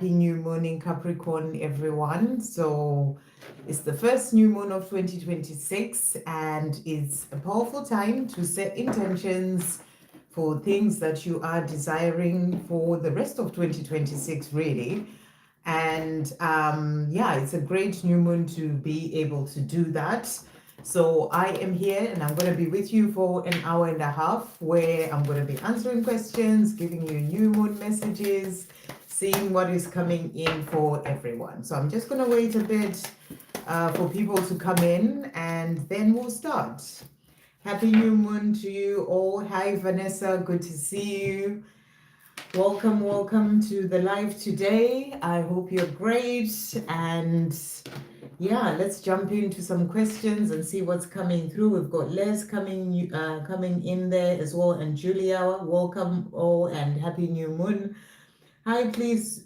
New moon in Capricorn, everyone. So it's the first new moon of 2026, and it's a powerful time to set intentions for things that you are desiring for the rest of 2026, really. And yeah, it's a great new moon to be able to do that. So I am here and I'm going to be with you for an hour and a half where I'm going to be answering questions, giving you new moon messages, seeing what is coming in for everyone. So I'm just going to wait a bit for people to come in and then we'll start. Happy new moon to you all. Hi, Vanessa. Good to see you. Welcome to the live today. I hope you're great. And yeah, let's jump into some questions and see what's coming through. We've got Les coming in there as well, and Julia. Welcome all and happy new moon. Hi, please,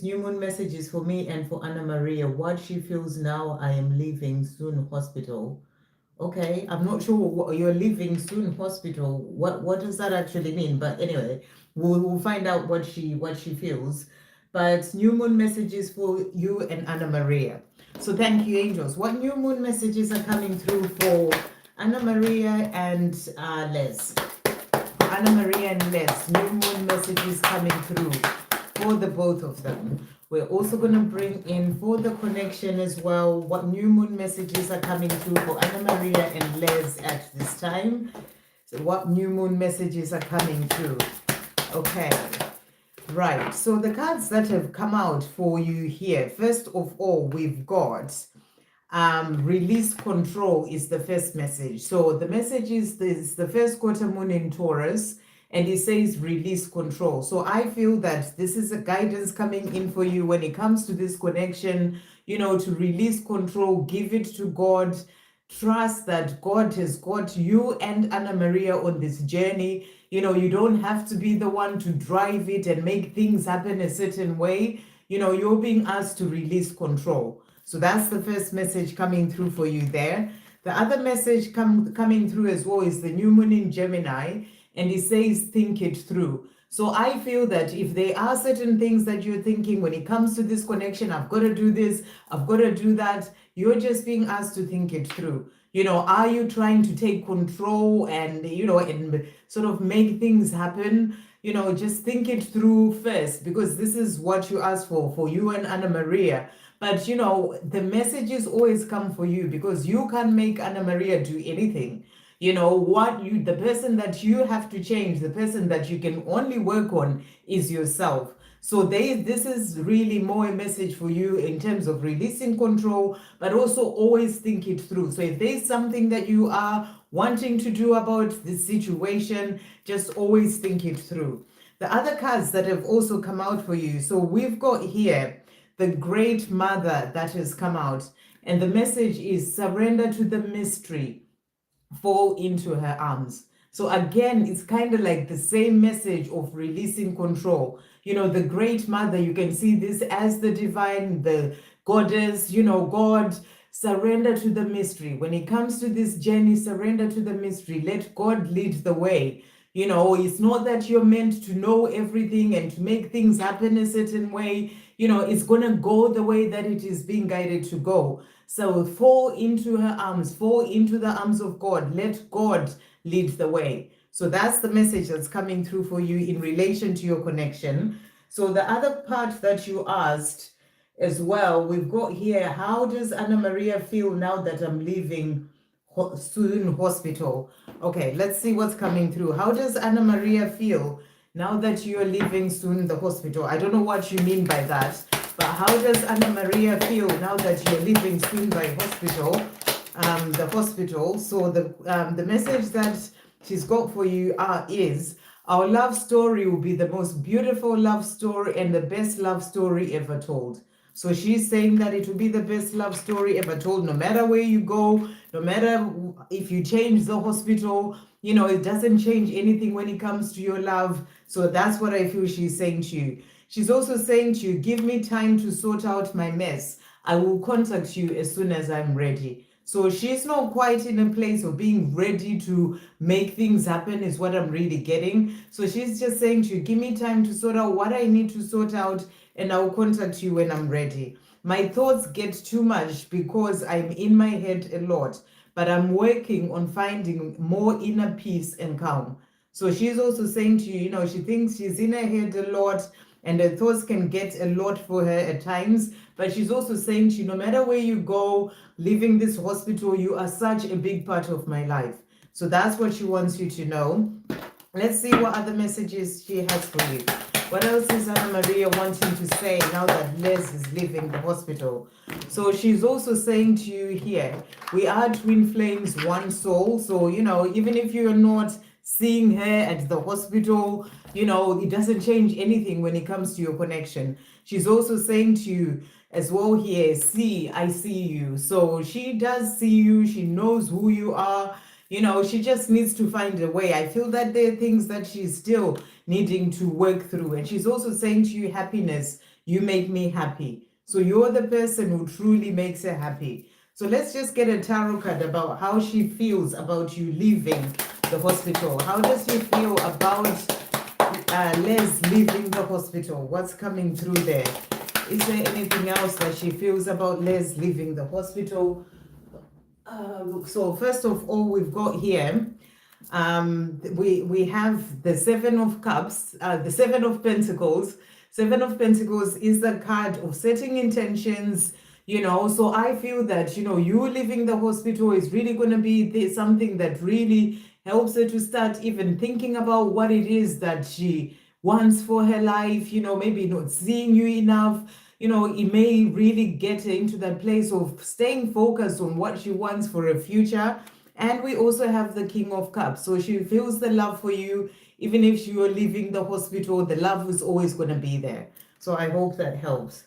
new moon messages for me and for Anna Maria. What she feels now, I am leaving soon hospital. Okay, I'm not sure what you're leaving soon hospital. What does that actually mean? But anyway, we'll find out what she feels. But new moon messages for you and Anna Maria. So thank you, angels. What new moon messages are coming through for Anna Maria and Les? For Anna Maria and Les, new moon messages coming through for the both of them. We're also going to bring in for the connection as well what new moon messages are coming through for Anna Maria and Les at this time. So what new moon messages are coming through? Okay, right. So the cards that have come out for you here, first of all, we've got release control is the first message. So the message is this, the first quarter moon in Taurus, and it says release control. So I feel that this is a guidance coming in for you when it comes to this connection, you know, to release control, give it to God, trust that God has got you and Anna Maria on this journey. You know, you don't have to be the one to drive it and make things happen a certain way. You know, you're being asked to release control. So that's the first message coming through for you there. The other message coming through as well is the new moon in Gemini. And it says, think it through. So I feel that if there are certain things that you're thinking when it comes to this connection, I've got to do this, I've got to do that, you're just being asked to think it through. You know, are you trying to take control and, you know, and sort of make things happen? You know, just think it through first, because this is what you asked for you and Anna Maria. But, you know, the messages always come for you because you can't make Anna Maria do anything. You know, the person that you have to change, the person that you can only work on is yourself. So this is really more a message for you in terms of releasing control, but also always think it through. So if there's something that you are wanting to do about this situation, just always think it through. The other cards that have also come out for you. So we've got here the Great Mother that has come out. And the message is surrender to the mystery. Fall into her arms. So again, it's kind of like the same message of releasing control. You know, the Great Mother, you can see this as the divine, the goddess, you know, God. Surrender to the mystery. When it comes to this journey, surrender to the mystery. Let God lead the way. You know, it's not that you're meant to know everything and to make things happen a certain way. You know, it's going to go the way that it is being guided to go. So fall into her arms, fall into the arms of God. Let God lead the way. So that's the message that's coming through for you in relation to your connection. So the other part that you asked as well, we've got here, how does Anna Maria feel now that I'm leaving soon hospital? Okay, let's see what's coming through. How does Anna Maria feel now that you're leaving soon the hospital? I don't know what you mean by that. But how does Anna Maria feel now that you're leaving soon by hospital, the hospital? So the message that she's got for you is, our love story will be the most beautiful love story and the best love story ever told. So she's saying that it will be the best love story ever told, no matter where you go, no matter if you change the hospital, you know, it doesn't change anything when it comes to your love. So that's what I feel she's saying to you. She's also saying to you, give me time to sort out my mess. I will contact you as soon as I'm ready. So she's not quite in a place of being ready to make things happen is what I'm really getting. So she's just saying to you, give me time to sort out what I need to sort out, and I'll contact you when I'm ready. My thoughts get too much because I'm in my head a lot, but I'm working on finding more inner peace and calm. So she's also saying to you, you know, she thinks she's in her head a lot and her thoughts can get a lot for her at times. But she's also saying to you, no matter where you go, leaving this hospital, you are such a big part of my life. So that's what she wants you to know. Let's see what other messages she has for you. What else is Anna Maria wanting to say now that Les is leaving the hospital? So she's also saying to you here, we are twin flames, one soul. So, you know, even if you're not seeing her at the hospital, you know, it doesn't change anything when it comes to your connection. She's also saying to you as well here, see, I see you. So she does see you. She knows who you are. You know, she just needs to find a way. I feel that there are things that she's still needing to work through. And she's also saying to you, happiness, you make me happy. So you're the person who truly makes her happy. So let's just get a tarot card about how she feels about you leaving the hospital. How does she feel about Les leaving the hospital? What's coming through there? Is there anything else that she feels about Les leaving the hospital? So first of all, we've got here, we have the Seven of Cups, the Seven of Pentacles. Seven of Pentacles is the card of setting intentions, you know. So I feel that, you know, you leaving the hospital is really going to be something that really helps her to start even thinking about what it is that she wants for her life, you know, maybe not seeing you enough. You know, it may really get her into that place of staying focused on what she wants for her future. And we also have the King of Cups. So she feels the love for you. Even if you are leaving the hospital, the love is always going to be there. So I hope that helps.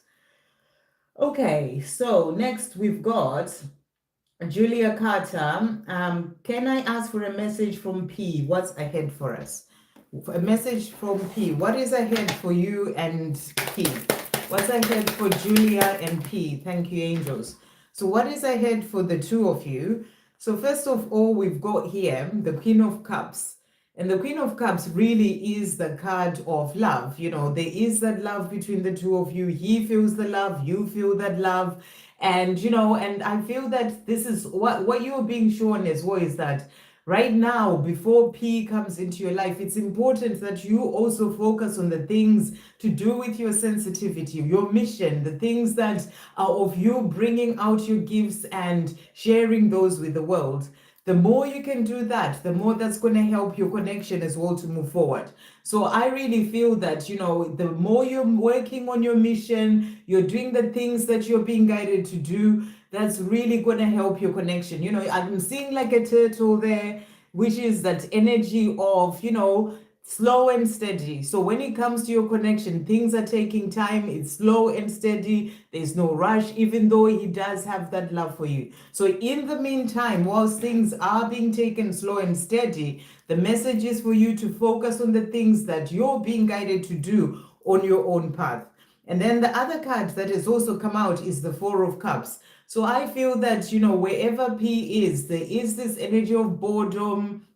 Okay, so next we've got Julia Carter. Can I ask for a message from P? What's ahead for us? A message from P. What is ahead for you and P? What's ahead for Julia and P? Thank you, angels. So what is ahead for the two of you? So first of all, we've got here the Queen of Cups. And the Queen of Cups really is the card of love. You know, there is that love between the two of you. He feels the love, you feel that love. And, you know, and I feel that this is what you're being shown as well, is that right now, before P comes into your life, it's important that you also focus on the things to do with your sensitivity, your mission, the things that are of you bringing out your gifts and sharing those with the world. The more you can do that, the more that's going to help your connection as well to move forward. So I really feel that, you know, the more you're working on your mission, you're doing the things that you're being guided to do, that's really going to help your connection. You know, I'm seeing like a turtle there, which is that energy of, you know, slow and steady. So when it comes to your connection, things are taking time. It's slow and steady. There's no rush, even though he does have that love for you. So in the meantime, whilst things are being taken slow and steady, the message is for you to focus on the things that you're being guided to do on your own path. And then the other card that has also come out is the Four of Cups. So I feel that, you know, wherever P is, there is this energy of boredom,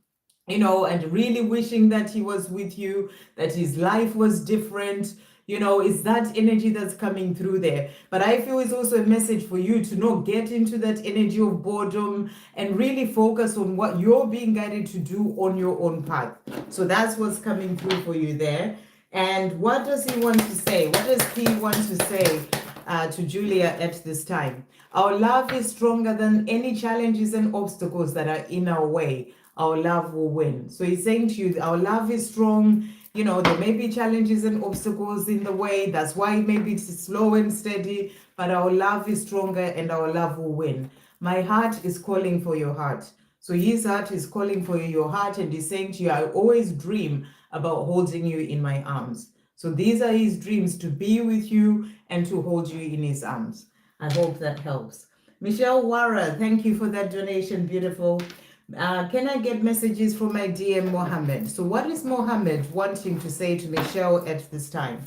you know, and really wishing that he was with you, that his life was different. You know, it's that energy that's coming through there. But I feel it's also a message for you to not get into that energy of boredom and really focus on what you're being guided to do on your own path. So that's what's coming through for you there. And what does he want to say? What does P want to say to Julia at this time? Our love is stronger than any challenges and obstacles that are in our way. Our love will win. So he's saying to you, our love is strong. You know, there may be challenges and obstacles in the way. That's why maybe it's slow and steady, but our love is stronger and our love will win. My heart is calling for your heart. So his heart is calling for your heart, and he's saying to you, I always dream about holding you in my arms. So these are his dreams, to be with you and to hold you in his arms. I hope that helps. Michelle Wara, thank you for that donation. Beautiful. Can I get messages from my DM Mohammed? So what is Mohammed wanting to say to Michelle at this time?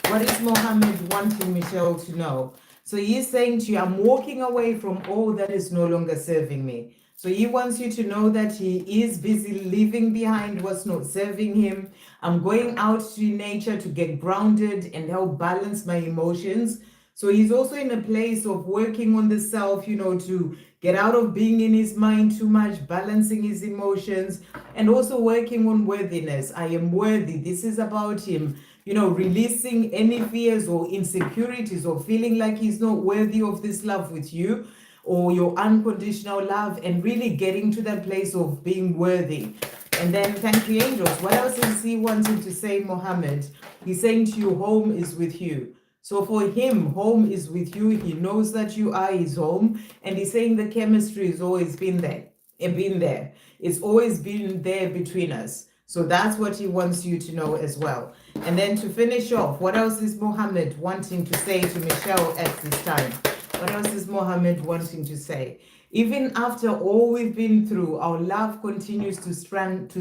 What is Mohammed wanting Michelle to know? So he's saying to you, I'm walking away from all that is no longer serving me. So he wants you to know that he is busy leaving behind what's not serving him. I'm going out to nature to get grounded and help balance my emotions. So he's also in a place of working on the self, to get out of being in his mind too much, balancing his emotions, and also working on worthiness. I am worthy. This is about him, releasing any fears or insecurities or feeling like he's not worthy of this love with you or your unconditional love, and really getting to that place of being worthy. And then thank you, angels. What else is he wanting to say, Mohammed? He's saying to you, home is with you. So for him, home is with you. He knows that you are his home. And he's saying the chemistry has always been there. It's always been there between us. So that's what he wants you to know as well. And then to finish off, what else is Mohammed wanting to say to Michelle at this time? What else is Mohammed wanting to say? Even after all we've been through, our love continues to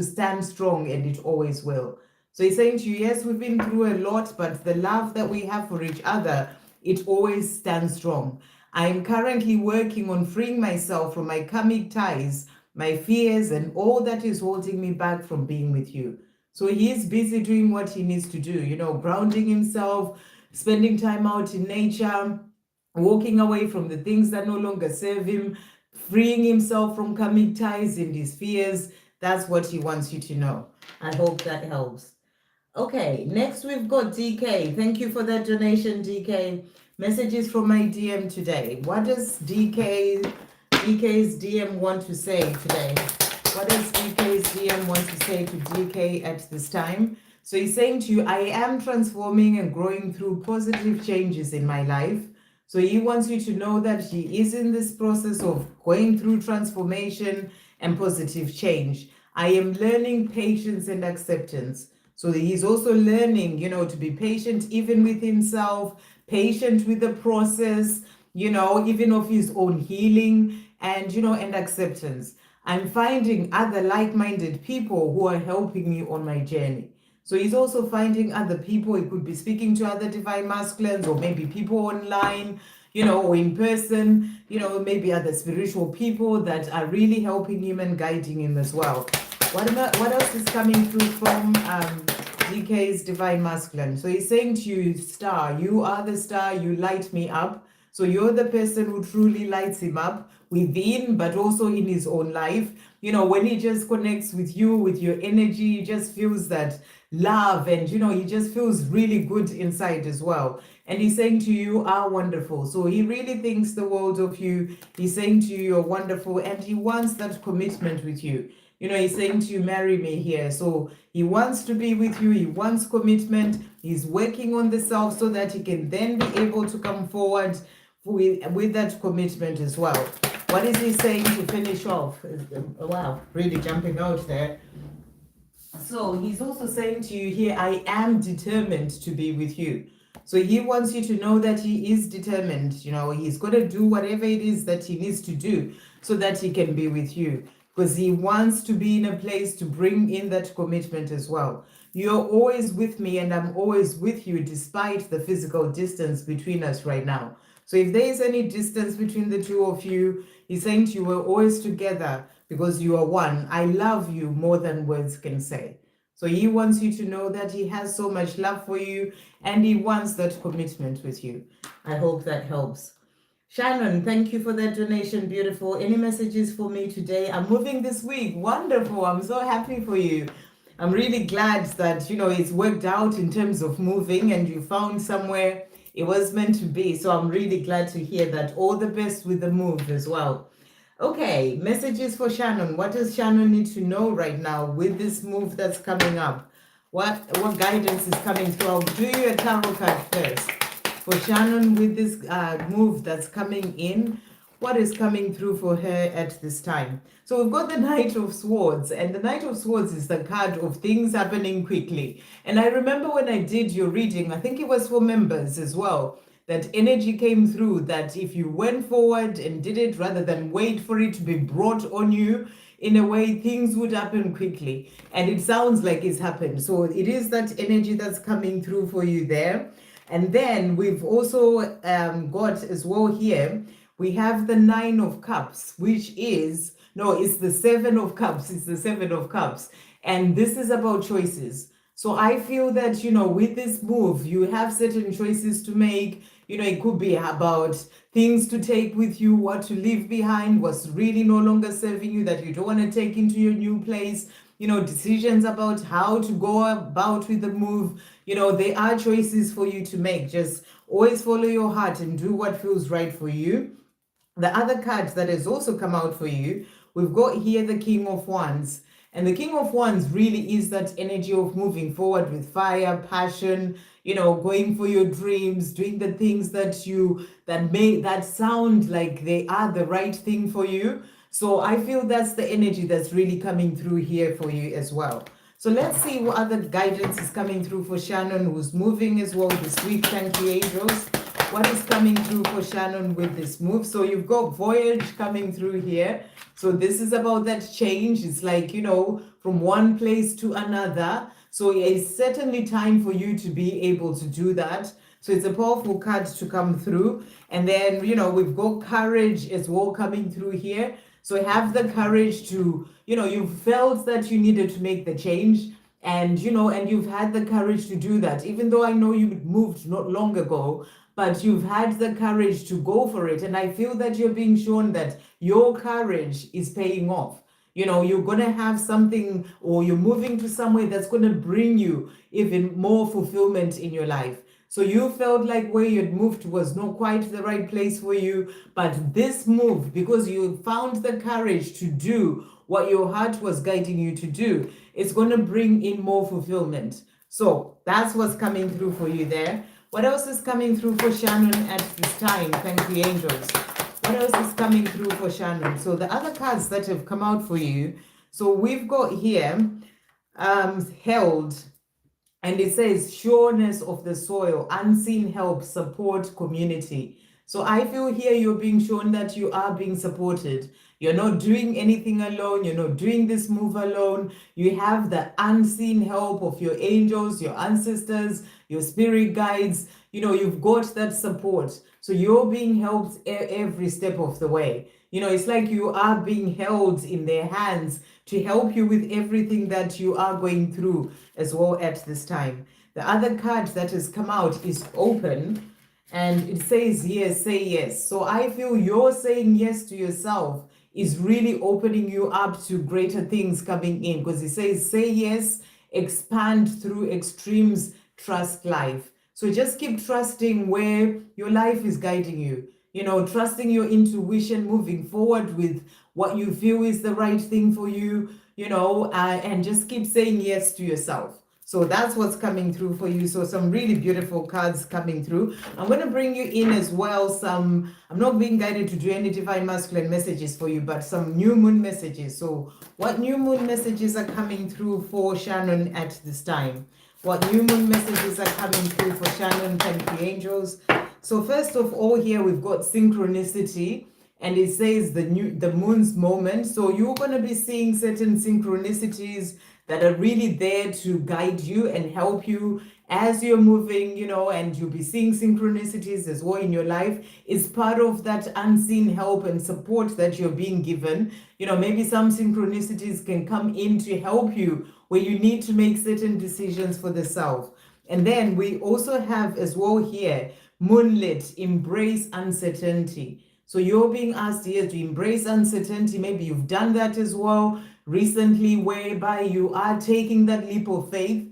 stand strong, and it always will. So he's saying to you, yes, we've been through a lot, but the love that we have for each other, it always stands strong. I am currently working on freeing myself from my karmic ties, my fears, and all that is holding me back from being with you. So he's busy doing what he needs to do, grounding himself, spending time out in nature, walking away from the things that no longer serve him, freeing himself from karmic ties and his fears. That's what he wants you to know. I hope that helps. Okay, next we've got DK. Thank you for that donation, DK. Messages from my DM today. What does DK's DM want to say today? What does DK's DM want to say to DK at this time? So he's saying to you, I am transforming and growing through positive changes in my life. So he wants you to know that he is in this process of going through transformation and positive change. I am learning patience and acceptance. So he's also learning, to be patient even with himself, patient with the process, even of his own healing and, and acceptance. I'm finding other like-minded people who are helping me on my journey. So he's also finding other people. He could be speaking to other divine masculines, or maybe people online, or in person, maybe other spiritual people that are really helping him and guiding him as well. What else is coming through from DK's divine masculine? So he's saying to you, star, you are the star, you light me up. So you're the person who truly lights him up within, but also in his own life. When he just connects with you, with your energy, he just feels that love, and he just feels really good inside as well. And he's saying to you, you are wonderful. So he really thinks the world of you. He's saying to you, you're wonderful, and he wants that commitment with you. He's saying to you, marry me here. So he wants to be with you. He wants commitment. He's working on the self so that he can then be able to come forward with that commitment as well. What is he saying to finish off? Wow, really jumping out there. So he's also saying to you here, I am determined to be with you. So he wants you to know that he is determined. He's going to do whatever it is that he needs to do so that he can be with you, because he wants to be in a place to bring in that commitment as well. You're always with me, and I'm always with you despite the physical distance between us right now. So if there is any distance between the two of you, he's saying to you, we're always together because you are one. I love you more than words can say. So he wants you to know that he has so much love for you, and he wants that commitment with you. I hope that helps. Shannon, thank you for that donation. Beautiful. Any messages for me today? I'm moving this week. Wonderful. I'm so happy for you. I'm really glad that, it's worked out in terms of moving and you found somewhere it was meant to be. So I'm really glad to hear that. All the best with the move as well. Okay, messages for Shannon. What does Shannon need to know right now with this move that's coming up? What guidance is coming through? I'll do you a tarot card first. For Shannon, with this move that's coming in, what is coming through for her at this time? So we've got the Knight of Swords, and the Knight of Swords is the card of things happening quickly. And I remember when I did your reading, I think it was for members as well, that energy came through that if you went forward and did it rather than wait for it to be brought on you, in a way, things would happen quickly. And it sounds like it's happened. So it is that energy that's coming through for you there. And then we've also got as well here, we have the Nine of Cups, which is No, it's the Seven of Cups. It's the Seven of Cups. And this is about choices. So I feel that, with this move, you have certain choices to make. It could be about things to take with you, what to leave behind, what's really no longer serving you that you don't want to take into your new place. Decisions about how to go about with the move. There are choices for you to make. Just always follow your heart and do what feels right for you. The other card that has also come out for you, we've got here the King of Wands. And the King of Wands really is that energy of moving forward with fire, passion, going for your dreams, doing the things that sound like they are the right thing for you. So I feel that's the energy that's really coming through here for you as well. So let's see what other guidance is coming through for Shannon, who's moving as well this week. Thank you, angels. What is coming through for Shannon with this move? So you've got voyage coming through here. So this is about that change. It's like, from one place to another. So it's certainly time for you to be able to do that. So it's a powerful card to come through. And then, we've got courage as well coming through here. So have the courage to, you felt that you needed to make the change. And, and you've had the courage to do that. Even though I know you moved not long ago, but you've had the courage to go for it. And I feel that you're being shown that your courage is paying off. You're going to have something, or you're moving to somewhere that's going to bring you even more fulfillment in your life. So you felt like where you'd moved was not quite the right place for you. But this move, because you found the courage to do what your heart was guiding you to do, it's going to bring in more fulfillment. So that's what's coming through for you there. What else is coming through for Shannon at this time? Thank you, angels. What else is coming through for Shannon? So the other cards that have come out for you. So we've got here held, and it says sureness of the soil, unseen help, support, community. So I feel here you're being shown that you are being supported. You're not doing anything alone. You're not doing this move alone. You have the unseen help of your angels, your ancestors, your spirit guides. You've got that support. So you're being helped every step of the way. It's like you are being held in their hands to help you with everything that you are going through as well at this time. The other card that has come out is open, and it says yes, say yes. So I feel you're saying yes to yourself is really opening you up to greater things coming in, because it says say yes, expand through extremes, trust life. So just keep trusting where your life is guiding you, trusting your intuition, moving forward with what you feel is the right thing for you, and just keep saying yes to yourself. So that's what's coming through for you. So some really beautiful cards coming through. I'm going to bring you in as well I'm not being guided to do any divine masculine messages for you, but some new moon messages. So what new moon messages are coming through for Shannon at this time? What new moon messages are coming through for Shannon? Thank you, angels. So first of all, here we've got synchronicity, and it says the moon's moment. So you're going to be seeing certain synchronicities that are really there to guide you and help you as you're moving, and you'll be seeing synchronicities as well in your life. It's part of that unseen help and support that you're being given. Maybe some synchronicities can come in to help you where you need to make certain decisions for the self. And then we also have as well here, moonlit, embrace uncertainty. So you're being asked here to embrace uncertainty. Maybe you've done that as well recently, whereby you are taking that leap of faith,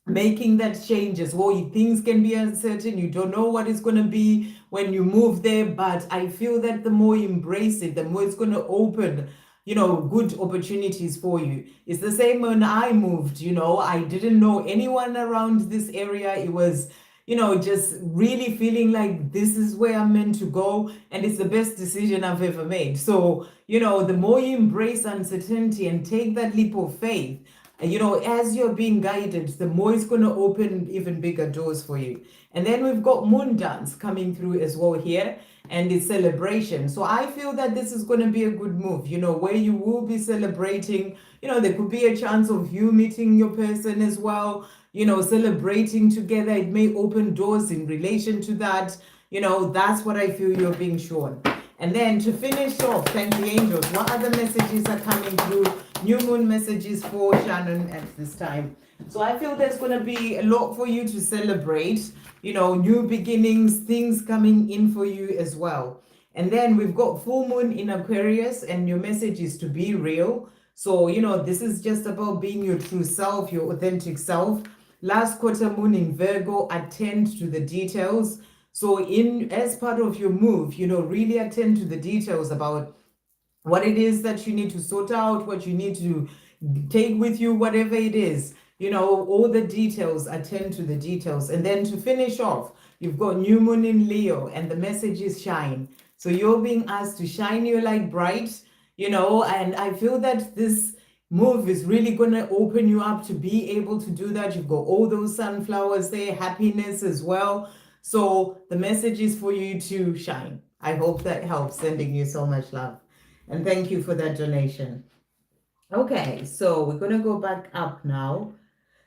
making that change as well. Things can be uncertain. You don't know what it's going to be when you move there. But I feel that the more you embrace it, the more it's going to open, good opportunities for you. It's the same when I moved, I didn't know anyone around this area. It was just really feeling like this is where I'm meant to go, and it's the best decision I've ever made. So, the more you embrace uncertainty and take that leap of faith, as you're being guided, the more it's going to open even bigger doors for you. And then we've got moon dance coming through as well here, and it's celebration. So I feel that this is going to be a good move, where you will be celebrating. There could be a chance of you meeting your person as well, celebrating together. It may open doors in relation to that. That's what I feel you're being shown. And then to finish off, thank you, angels. What other messages are coming through? New moon messages for Shannon at this time. So I feel there's going to be a lot for you to celebrate, new beginnings, things coming in for you as well. And then we've got full moon in Aquarius, and your message is to be real. So, this is just about being your true self, your authentic self. Last quarter moon in Virgo, attend to the details. So as part of your move, really attend to the details about what it is that you need to sort out, what you need to take with you, whatever it is, all the details, attend to the details. And then to finish off, you've got new moon in Leo, and the message is shine. So you're being asked to shine your light bright, and I feel that this move is really going to open you up to be able to do that. You've got all those sunflowers there, happiness as well. So the message is for you to shine. I hope that helps. Sending you so much love. And thank you for that donation. Okay, so we're going to go back up now.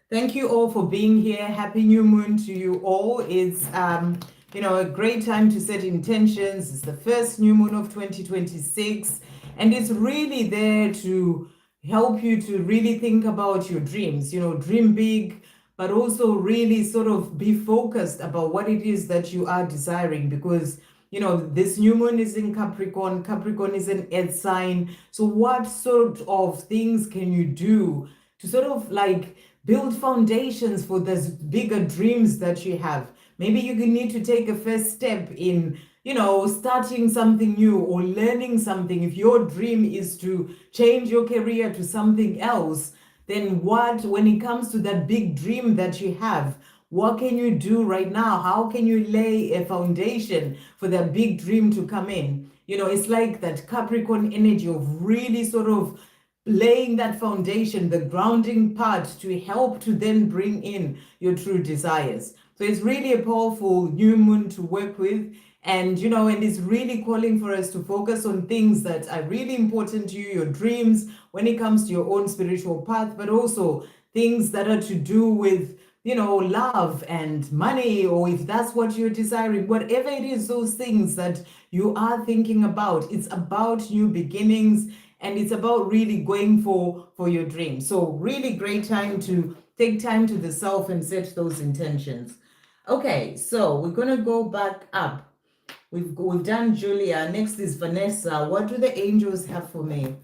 Thank you all for being here. Happy new moon to you all. It's a great time to set intentions. It's the first new moon of 2026, and it's really there to help you to really think about your dreams, dream big, but also really sort of be focused about what it is that you are desiring, because this new moon is in Capricorn. Capricorn is an earth sign. So what sort of things can you do to sort of like build foundations for those bigger dreams that you have? Maybe you need to take a first step in, starting something new or learning something. If your dream is to change your career to something else, then when it comes to that big dream that you have, what can you do right now? How can you lay a foundation for that big dream to come in? It's like that Capricorn energy of really sort of laying that foundation, the grounding part to help to then bring in your true desires. So it's really a powerful new moon to work with. And, and it's really calling for us to focus on things that are really important to you, your dreams, when it comes to your own spiritual path, but also things that are to do with, love and money, or if that's what you're desiring, whatever it is, those things that you are thinking about, it's about new beginnings, and it's about really going for your dreams. So really great time to take time to the self and set those intentions. Okay, so we're going to go back up. We've done Julia. Next is Vanessa. What do the angels have for me?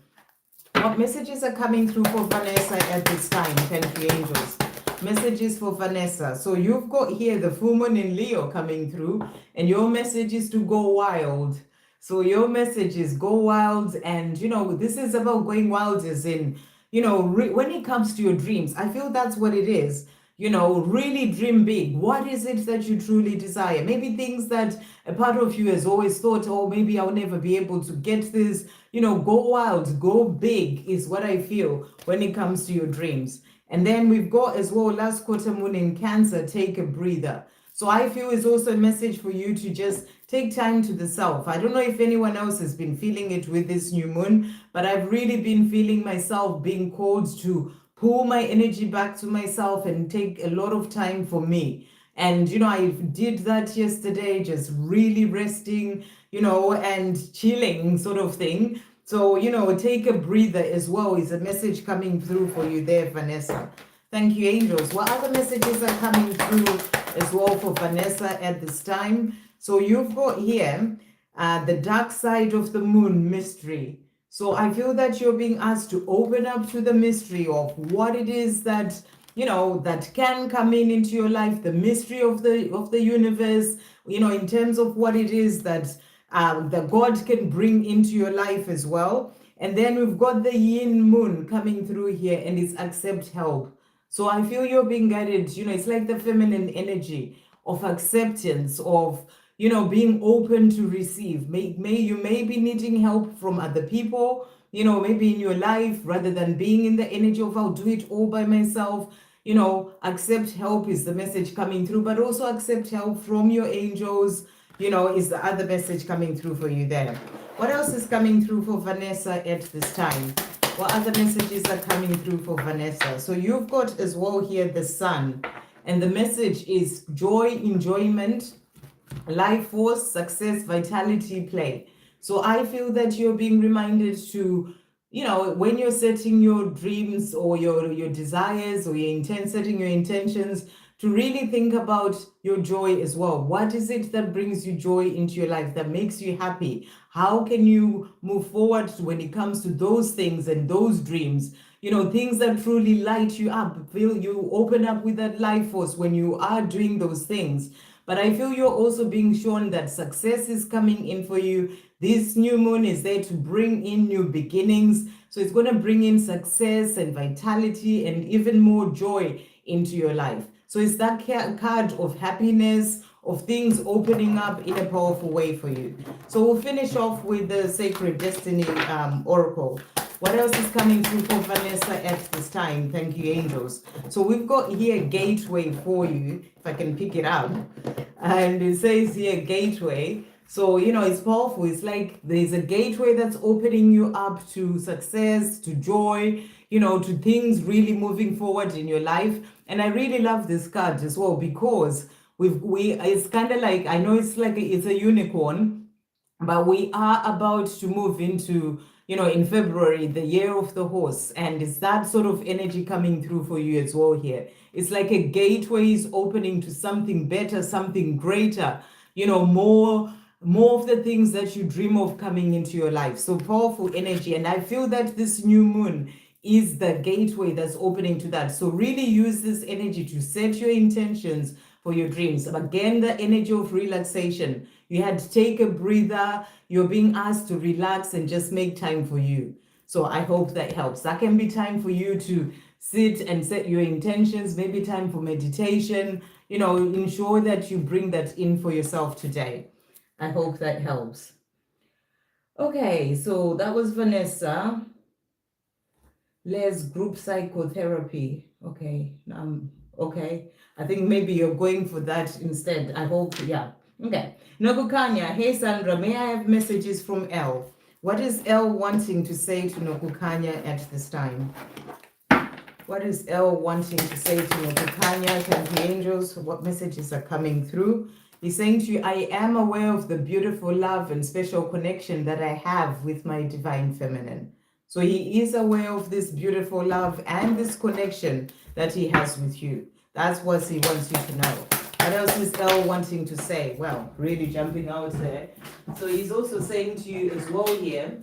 What messages are coming through for Vanessa at this time? Thank you, angels. Messages for Vanessa. So you've got here the full moon in Leo coming through, and your message is to go wild. So your message is go wild, and this is about going wild as in, when it comes to your dreams, I feel that's what it is. Really dream big. What is it that you truly desire? Maybe things that a part of you has always thought, oh, maybe I'll never be able to get this. Go wild, go big is what I feel when it comes to your dreams. And then we've got as well last quarter moon in Cancer, take a breather. So I feel it's also a message for you to just take time to the self. I don't know if anyone else has been feeling it with this new moon, but I've really been feeling myself being called to pull my energy back to myself and take a lot of time for me. And, I did that yesterday, just really resting, and chilling sort of thing. So, take a breather as well is a message coming through for you there, Vanessa. Thank you, angels. What other messages are coming through as well for Vanessa at this time? So you've got here the dark side of the moon mystery. So I feel that you're being asked to open up to the mystery of what it is that, that can come into your life, the mystery of the universe, in terms of what it is that God can bring into your life as well. And then we've got the yin moon coming through here, and it's accept help. So I feel you're being guided, it's like the feminine energy of acceptance, of being open to receive. You may be needing help from other people, maybe in your life, rather than being in the energy of I'll do it all by myself. Accept help is the message coming through, but also accept help from your angels, is the other message coming through for you there. What else is coming through for Vanessa at this time? What other messages are coming through for Vanessa? So you've got as well here the sun, and the message is joy, enjoyment, life force, success, vitality, play. So I feel that you're being reminded to, when you're setting your dreams or your desires or setting your intentions, to really think about your joy as well. What is it that brings you joy into your life, that makes you happy? How can you move forward when it comes to those things and those dreams? Things that truly light you up. Feel you open up with that life force when you are doing those things. But I feel you're also being shown that success is coming in for you. This new moon is there to bring in new beginnings. So it's going to bring in success and vitality and even more joy into your life. So it's that card of happiness, of things opening up in a powerful way for you. So we'll finish off with the Sacred Destiny Oracle. What else is coming through for Vanessa at this time? Thank you, angels. So we've got here gateway for you, if I can pick it up. And it says here gateway. So, it's powerful. It's like there's a gateway that's opening you up to success, to joy, to things really moving forward in your life. And I really love this card as well, because it's kind of like, I know it's like it's a unicorn, but we are about to move into, in February, the year of the horse. And it's that sort of energy coming through for you as well here. It's like a gateway is opening to something better, something greater, more of the things that you dream of coming into your life. So powerful energy. And I feel that this new moon is the gateway that's opening to that. So really use this energy to set your intentions for your dreams. Again, the energy of relaxation. You had to take a breather. You're being asked to relax and just make time for you. So I hope that helps. That can be time for you to sit and set your intentions, maybe time for meditation. Ensure that you bring that in for yourself today. I hope that helps. Okay, so that was Vanessa. Les group psychotherapy. Okay. Okay. I think maybe you're going for that instead. I hope, yeah. Okay. Nokukanya, hey Sandra, may I have messages from Elle? What is Elle wanting to say to Nokukanya at this time? What is Elle wanting to say to Nokukanya? Thank you, angels. What messages are coming through? He's saying to you, I am aware of the beautiful love and special connection that I have with my divine feminine. So he is aware of this beautiful love and this connection that he has with you. That's what he wants you to know. What else is Elle wanting to say? Well, really jumping out there. So he's also saying to you as well here,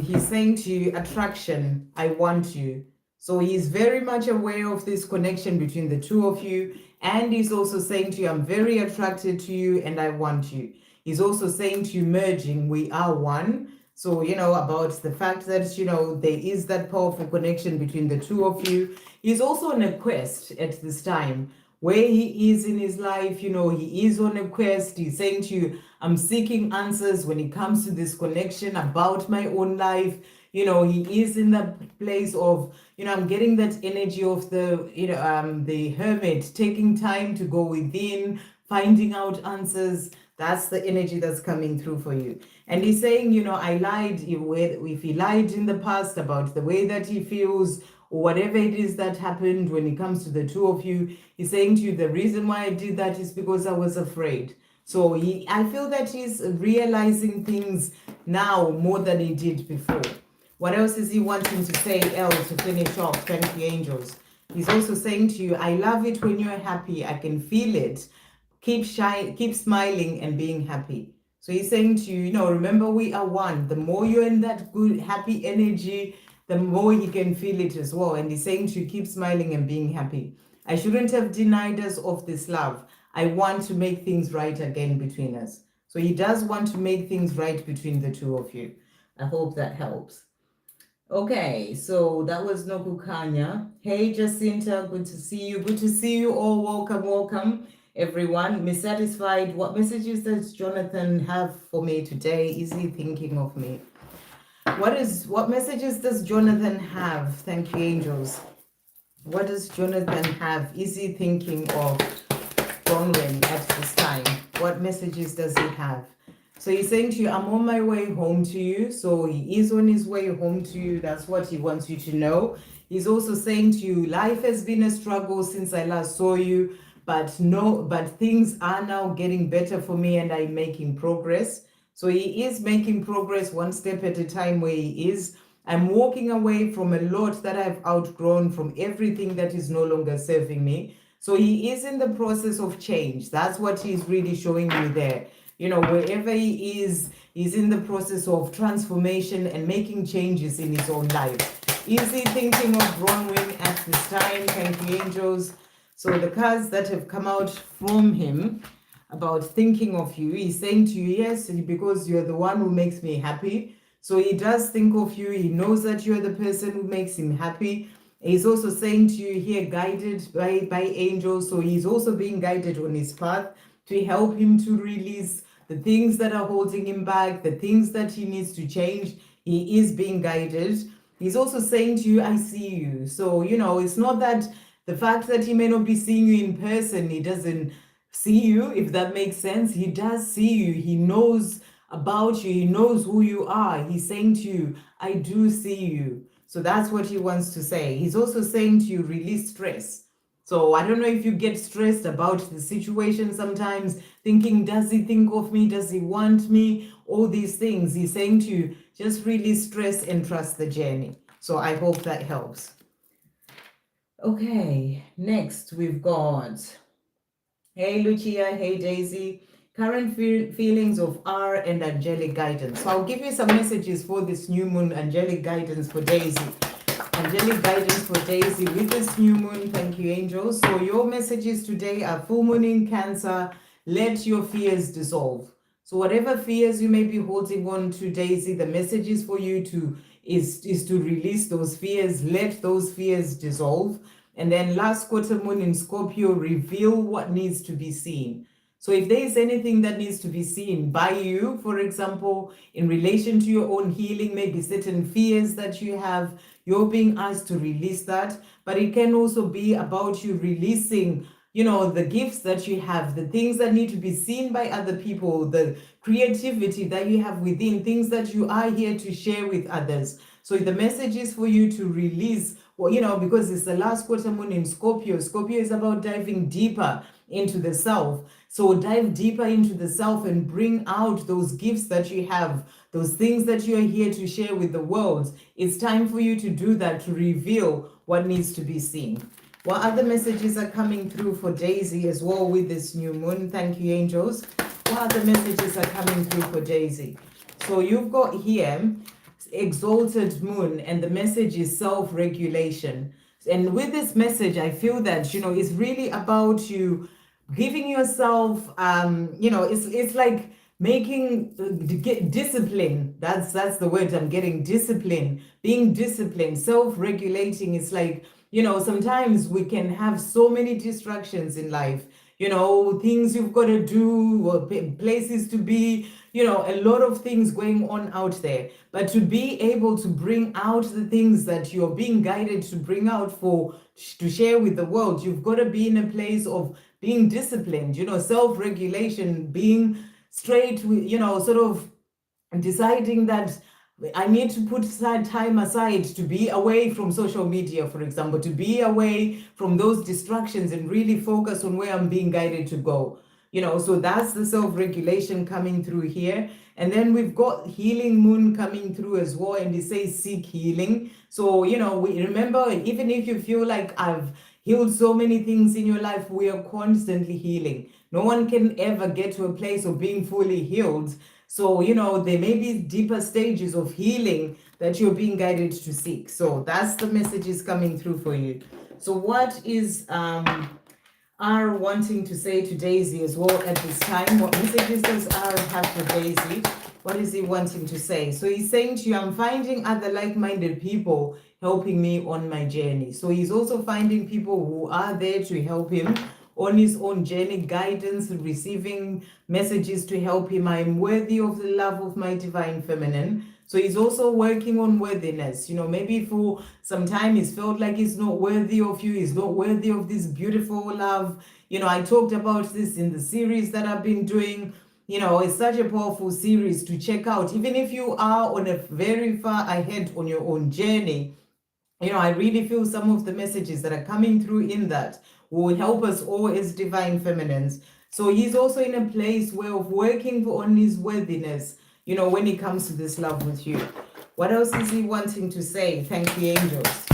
he's saying to you, attraction, I want you. So he's very much aware of this connection between the two of you. And he's also saying to you, I'm very attracted to you and I want you. He's also saying to you, merging, we are one. So, about the fact that, there is that powerful connection between the two of you. He's also on a quest at this time. Where he is in his life, he is on a quest. He's saying to you, I'm seeking answers when it comes to this connection about my own life. He is in the place of, I'm getting that energy of the hermit, taking time to go within, finding out answers. That's the energy that's coming through for you. And he's saying, I lied, if he lied in the past about the way that he feels, or whatever it is that happened when it comes to the two of you, he's saying to you, the reason why I did that is because I was afraid. So I feel that he's realizing things now more than he did before. What else is he wanting to say, Elle, to finish off? Thank you, angels. He's also saying to you, I love it when you're happy. I can feel it. Keep smiling and being happy. So he's saying to you, remember we are one. The more you're in that good, happy energy, the more he can feel it as well. And he's saying to you, keep smiling and being happy. I shouldn't have denied us of this love. I want to make things right again between us. So he does want to make things right between the two of you. I hope that helps. Okay, so that was Nokukanya. Hey, Jacinta, good to see you. Good to see you all. Welcome, everyone. Miss Satisfied, what messages does Jonathan have for me today? Is he thinking of me? What messages does Jonathan have? Thank you, angels. What does Jonathan have? Is he thinking of Bronwyn at this time? What messages does he have? So he's saying to you, I'm on my way home to you. So he is on his way home to you. That's what he wants you to know. He's also saying to you, life has been a struggle since I last saw you, but things are now getting better for me and I'm making progress. So he is making progress one step at a time where he is. I'm walking away from a lot that I've outgrown, from everything that is no longer serving me. So he is in the process of change. That's what he's really showing me there. You know, wherever he is, he's in the process of transformation and making changes in his own life. Is he thinking of growing at this time? Thank you, angels. So the cards that have come out from him about thinking of you, he's saying to you, yes, because you're the one who makes me happy. So he does think of you. He knows that you're the person who makes him happy. He's also saying to you here, guided by angels. So he's also being guided on his path to help him to release the things that are holding him back, the things that he needs to change. He is being guided. He's also saying to you, I see you. So, you know, it's not that the fact that he may not be seeing you in person, he doesn't see you, if that makes sense. He does see you. He knows about you. He knows who you are. He's saying to you, I do see you. So that's what he wants to say. He's also saying to you, release stress. So I don't know if you get stressed about the situation sometimes, thinking, does he think of me? Does he want me? All these things. He's saying to you, just release stress and trust the journey. So I hope that helps. Okay, next we've got, hey Lucia, hey Daisy, current feelings of R and angelic guidance. So I'll give you some messages for this new moon, angelic guidance for Daisy. Angelic guidance for Daisy with this new moon. Thank you, angels. So your messages today are full moon in Cancer. Let your fears dissolve. So whatever fears you may be holding on to, Daisy, the message is for you to is to release those fears. Let those fears dissolve. And then last quarter moon in Scorpio, reveal what needs to be seen. So if there is anything that needs to be seen by you, for example, in relation to your own healing, maybe certain fears that you have, you're being asked to release that. But it can also be about you releasing, you know, the gifts that you have, the things that need to be seen by other people, the creativity that you have within, things that you are here to share with others. So the message is for you to release, well, you know, because it's the last quarter moon in Scorpio. Scorpio is about diving deeper into the self. So dive deeper into the self and bring out those gifts that you have, those things that you are here to share with the world. It's time for you to do that, to reveal what needs to be seen. What other messages are coming through for Daisy as well with this new moon? Thank you, angels. What other messages are coming through for Daisy? So you've got here exalted moon, and the message is self-regulation. And with this message, I feel that, you know, it's really about you giving yourself, you know, it's like making discipline. That's the word I'm getting, discipline, being disciplined, self-regulating. It's like, you know, sometimes we can have so many distractions in life, you know, things you've got to do, or places to be, you know, a lot of things going on out there. But to be able to bring out the things that you're being guided to bring out to share with the world, you've got to be in a place of being disciplined, you know, self-regulation, being straight with, you know, sort of deciding that I need to put time aside to be away from social media, for example, to be away from those distractions and really focus on where I'm being guided to go. You know, so that's the self-regulation coming through here. And then we've got healing moon coming through as well. And it says seek healing. So, you know, we remember, even if you feel like I've healed so many things in your life, we are constantly healing. No one can ever get to a place of being fully healed. So, you know, there may be deeper stages of healing that you're being guided to seek. So that's the messages coming through for you. So what is R wanting to say to Daisy as well at this time? What messages does R have for Daisy? What is he wanting to say? So he's saying to you, I'm finding other like-minded people helping me on my journey. So he's also finding people who are there to help him on his own journey, guidance, receiving messages to help him. I'm worthy of the love of my divine feminine. So he's also working on worthiness. You know, maybe for some time he's felt like he's not worthy of you. He's not worthy of this beautiful love. You know, I talked about this in the series that I've been doing. You know, it's such a powerful series to check out. Even if you are on a very far ahead on your own journey, you know, I really feel some of the messages that are coming through in that will help us all as divine feminines. So he's also in a place where of working on his worthiness, when it comes to this love with you. What else is he wanting to say? Thank the angels.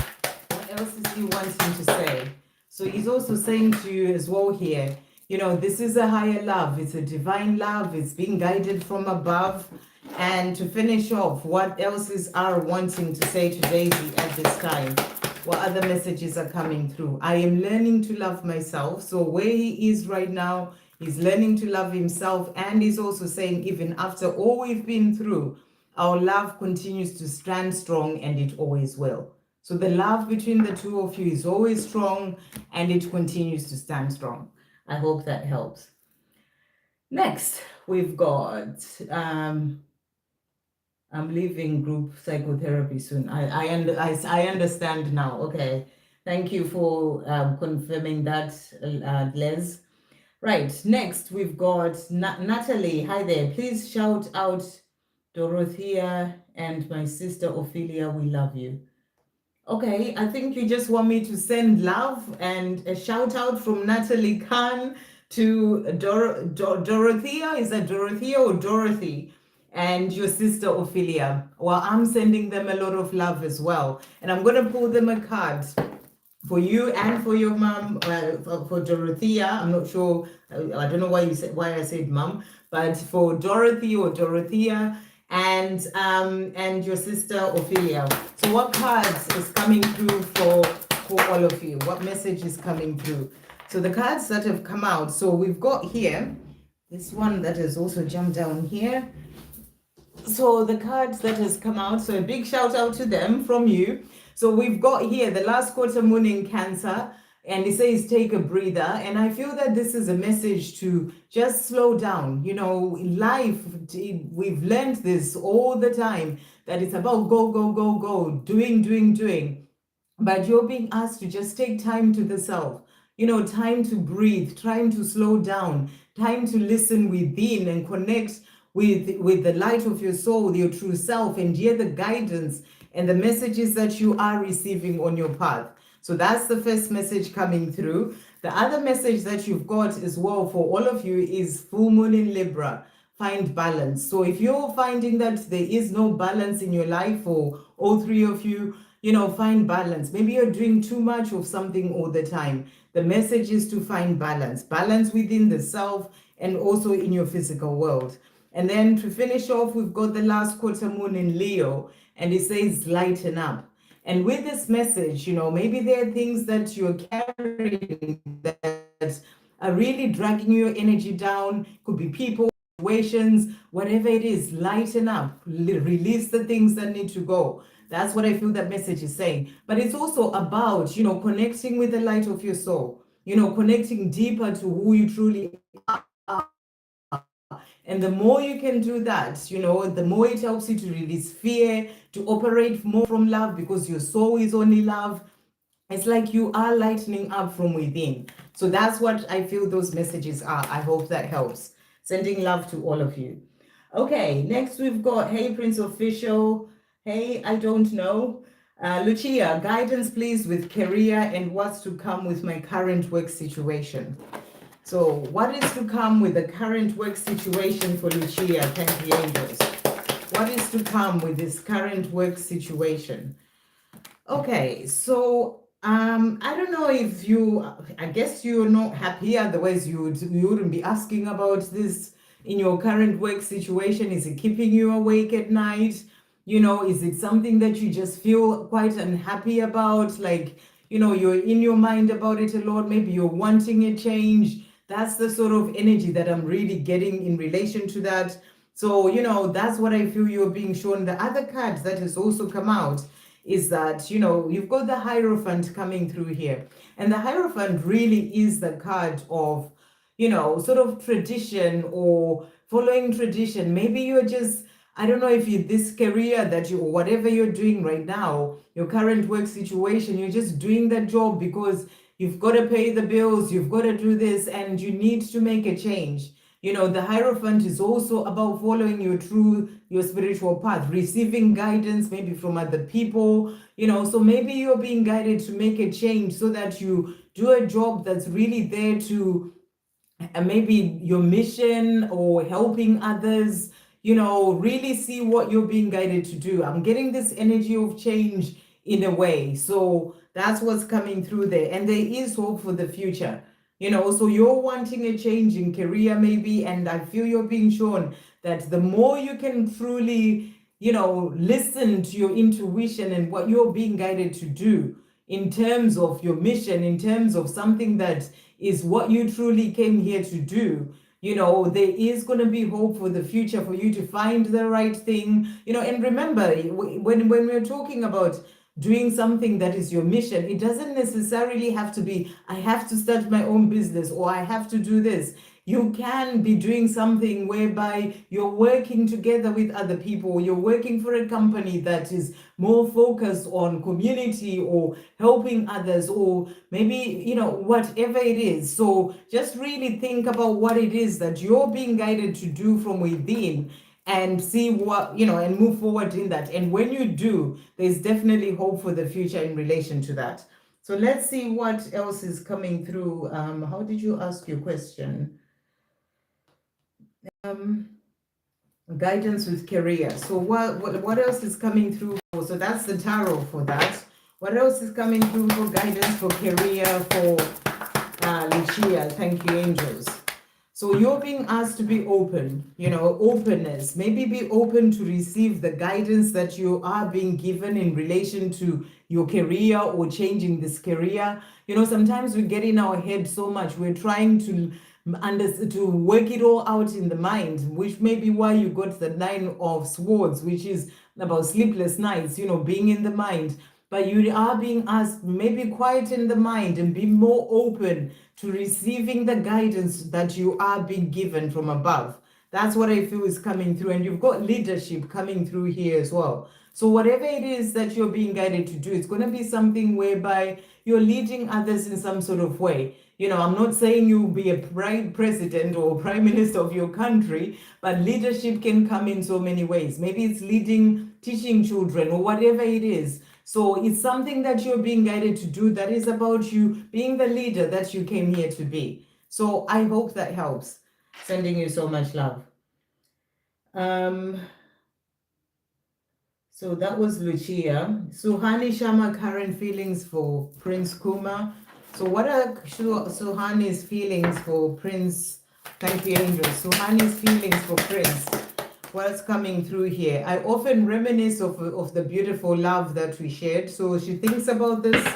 What else is he wanting to say? So he's also saying to you as well here, this is a higher love. It's a divine love. It's being guided from above. And to finish off, what else is R wanting to say to Daisy at this time? What other messages are coming through? I am learning to love myself. So where he is right now, he's learning to love himself. And he's also saying, even after all we've been through, our love continues to stand strong, and it always will. So the love between the two of you is always strong, and it continues to stand strong. I hope that helps. Next, we've got, I'm leaving group psychotherapy soon. I understand now. Okay. Thank you for confirming that, Les. Right. Next, we've got Natalie. Hi there. Please shout out Dorothea and my sister Ophelia. We love you. Okay, I think you just want me to send love and a shout out from Natalie Khan to Dorothea. Is that Dorothea or Dorothy? And your sister Ophelia. Well, I'm sending them a lot of love as well. And I'm going to pull them a card for you and for your mom, for Dorothea. I'm not sure. I don't know why I said mom, but for Dorothy or Dorothea and your sister Ophelia. So what cards is coming through for all of you? What message is coming through? So the cards that have come out. So we've got here this one that has also jumped down here. So the cards that has come out, so a big shout out to them from you. So we've got here the last quarter moon in Cancer, and it says take a breather. And I feel that this is a message to just slow down. In life, we've learned this all the time, that it's about go, go, go, go, doing. But you're being asked to just take time to the self. Time to breathe, time to slow down, time to listen within and connect with the light of your soul, your true self, and hear the guidance and the messages that you are receiving on your path. So that's the first message coming through. The other message that you've got as well for all of you is full moon in Libra. Find balance. So if you're finding that there is no balance in your life, for all three of you, find balance. Maybe you're doing too much of something all the time. The message is to find balance within the self and also in your physical world. And then to finish off, we've got the last quarter moon in Leo, and it says lighten up. And with this message, maybe there are things that you're carrying that are really dragging your energy down. Could be people, situations, whatever it is, lighten up, release the things that need to go. That's what I feel that message is saying. But it's also about, connecting with the light of your soul, connecting deeper to who you truly are. And the more you can do that, the more it helps you to release fear, to operate more from love, because your soul is only love. It's like you are lightening up from within. So that's what I feel those messages are. I hope that helps. Sending love to all of you. Okay, next we've got, hey, Prince Official. Hey, I don't know. Lucia, guidance please with career and what's to come with my current work situation. So what is to come with the current work situation for Lucia? Thank the angels. What is to come with this current work situation? Okay, so I don't know if I guess you're not happy, otherwise you wouldn't be asking about this in your current work situation. Is it keeping you awake at night? Is it something that you just feel quite unhappy about? Like, you're in your mind about it a lot. Maybe you're wanting a change. That's the sort of energy that I'm really getting in relation to that. So, that's what I feel you're being shown. The other card that has also come out is that, you've got the Hierophant coming through here. And the Hierophant really is the card of, sort of tradition or following tradition. Maybe you're just, I don't know if this career that or whatever you're doing right now, your current work situation, you're just doing that job because you've got to pay the bills, you've got to do this, and you need to make a change. You know, the Hierophant is also about following your spiritual path, receiving guidance maybe from other people, you know. So maybe you're being guided to make a change so that you do a job that's really there to maybe your mission or helping others, you know, really see what you're being guided to do. I'm getting this energy of change in a way. So that's what's coming through there. And there is hope for the future. You know, so you're wanting a change in career maybe, and I feel you're being shown that the more you can truly, you know, listen to your intuition and what you're being guided to do in terms of your mission, in terms of something that is what you truly came here to do, you know, there is going to be hope for the future for you to find the right thing, you know. And remember, when we're talking about doing something that is your mission, it doesn't necessarily have to be, I have to start my own business or I have to do this. You can be doing something whereby you're working together with other people, you're working for a company that is more focused on community or helping others, or maybe, you know, whatever it is. So just really think about what it is that you're being guided to do from within, and see what, you know, and move forward in that. And when you do, there's definitely hope for the future in relation to that. So let's see what else is coming through. How did you ask your question? Guidance with career. So what else is coming through? So that's the tarot for that. What else is coming through for guidance for career for Lucia? Thank you, angels. So you're being asked to be open, you know, openness. Maybe be open to receive the guidance that you are being given in relation to your career or changing this career. You know, sometimes we get in our head so much. We're trying to work it all out in the mind, which may be why you got the 9 of Swords, which is about sleepless nights, you know, being in the mind. But you are being asked, maybe quieten the mind and be more open to receiving the guidance that you are being given from above. That's what I feel is coming through. And you've got leadership coming through here as well. So whatever it is that you're being guided to do, it's going to be something whereby you're leading others in some sort of way. You know, I'm not saying you'll be a president or prime minister of your country, but leadership can come in so many ways. Maybe it's leading, teaching children, or whatever it is. So it's something that you're being guided to do that is about you being the leader that you came here to be. So I hope that helps. Sending you so much love. So that was Lucia. Suhani Sharma, current feelings for Prince Kuma. So what are Suhani's feelings for Prince? Thank you, angels. Suhani's feelings for Prince. What's coming through here? I often reminisce of the beautiful love that we shared. So she thinks about this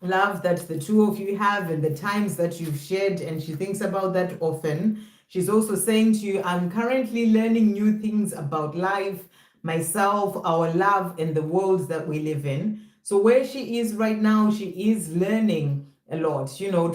love that the two of you have and the times that you've shared, and she thinks about that often. She's also saying to you, I'm currently learning new things about life, myself, our love, and the world that we live in. So where she is right now, she is learning a lot, you know,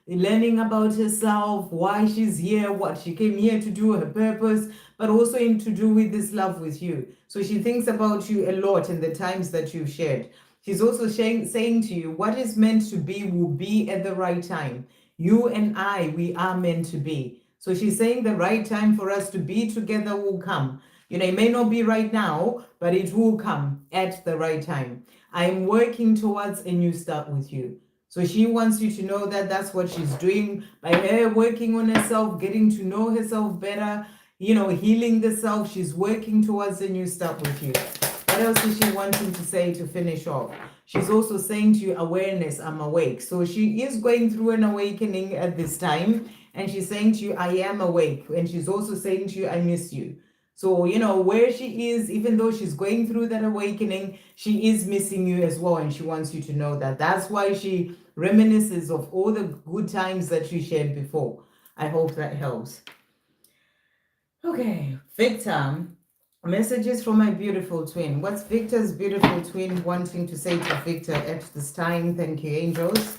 learning about herself, why she's here, what she came here to do, her purpose, but also to do with this love with you. So she thinks about you a lot in the times that you've shared. She's also saying to you, what is meant to be will be at the right time. You and I, we are meant to be. So she's saying the right time for us to be together will come. You know, it may not be right now, but it will come at the right time. I'm working towards a new start with you. So she wants you to know that that's what she's doing by her working on herself, getting to know herself better, you know, healing the self. She's working towards a new start with you. What else is she wanting to say to finish off? She's also saying to you, awareness, I'm awake. So she is going through an awakening at this time. And she's saying to you, I am awake. And she's also saying to you, I miss you. So, you know, where she is, even though she's going through that awakening, she is missing you as well. And she wants you to know that. That's why she reminisces of all the good times that you shared before. I hope that helps. Okay, Victor. Messages from my beautiful twin. What's Victor's beautiful twin wanting to say to Victor at this time? Thank you, angels.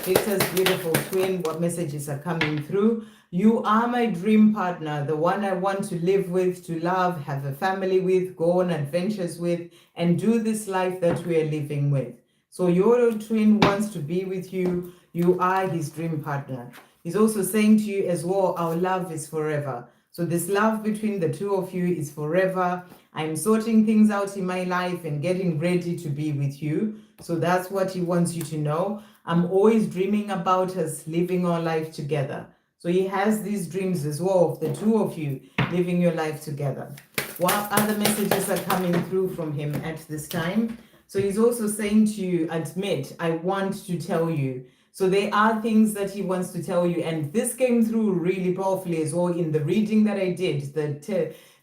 Victor's beautiful twin, what messages are coming through? You are my dream partner, the one I want to live with, to love, have a family with, go on adventures with, and do this life that we are living with. So your twin wants to be with you. You are his dream partner. He's also saying to you as well, our love is forever. So this love between the two of you is forever. I'm sorting things out in my life and getting ready to be with you. So that's what he wants you to know. I'm always dreaming about us living our life together. So he has these dreams as well of the two of you living your life together. What other messages are coming through from him at this time? So he's also saying to you, admit, I want to tell you. So there are things that he wants to tell you. And this came through really powerfully as well in the reading that I did.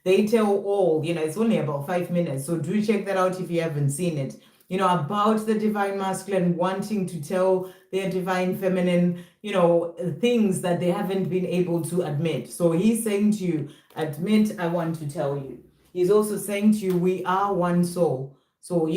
They tell all, it's only about 5 minutes. So do check that out if you haven't seen it. About the divine masculine wanting to tell their divine feminine, things that they haven't been able to admit. So he's saying to you, admit, I want to tell you. He's also saying to you, we are one soul. So,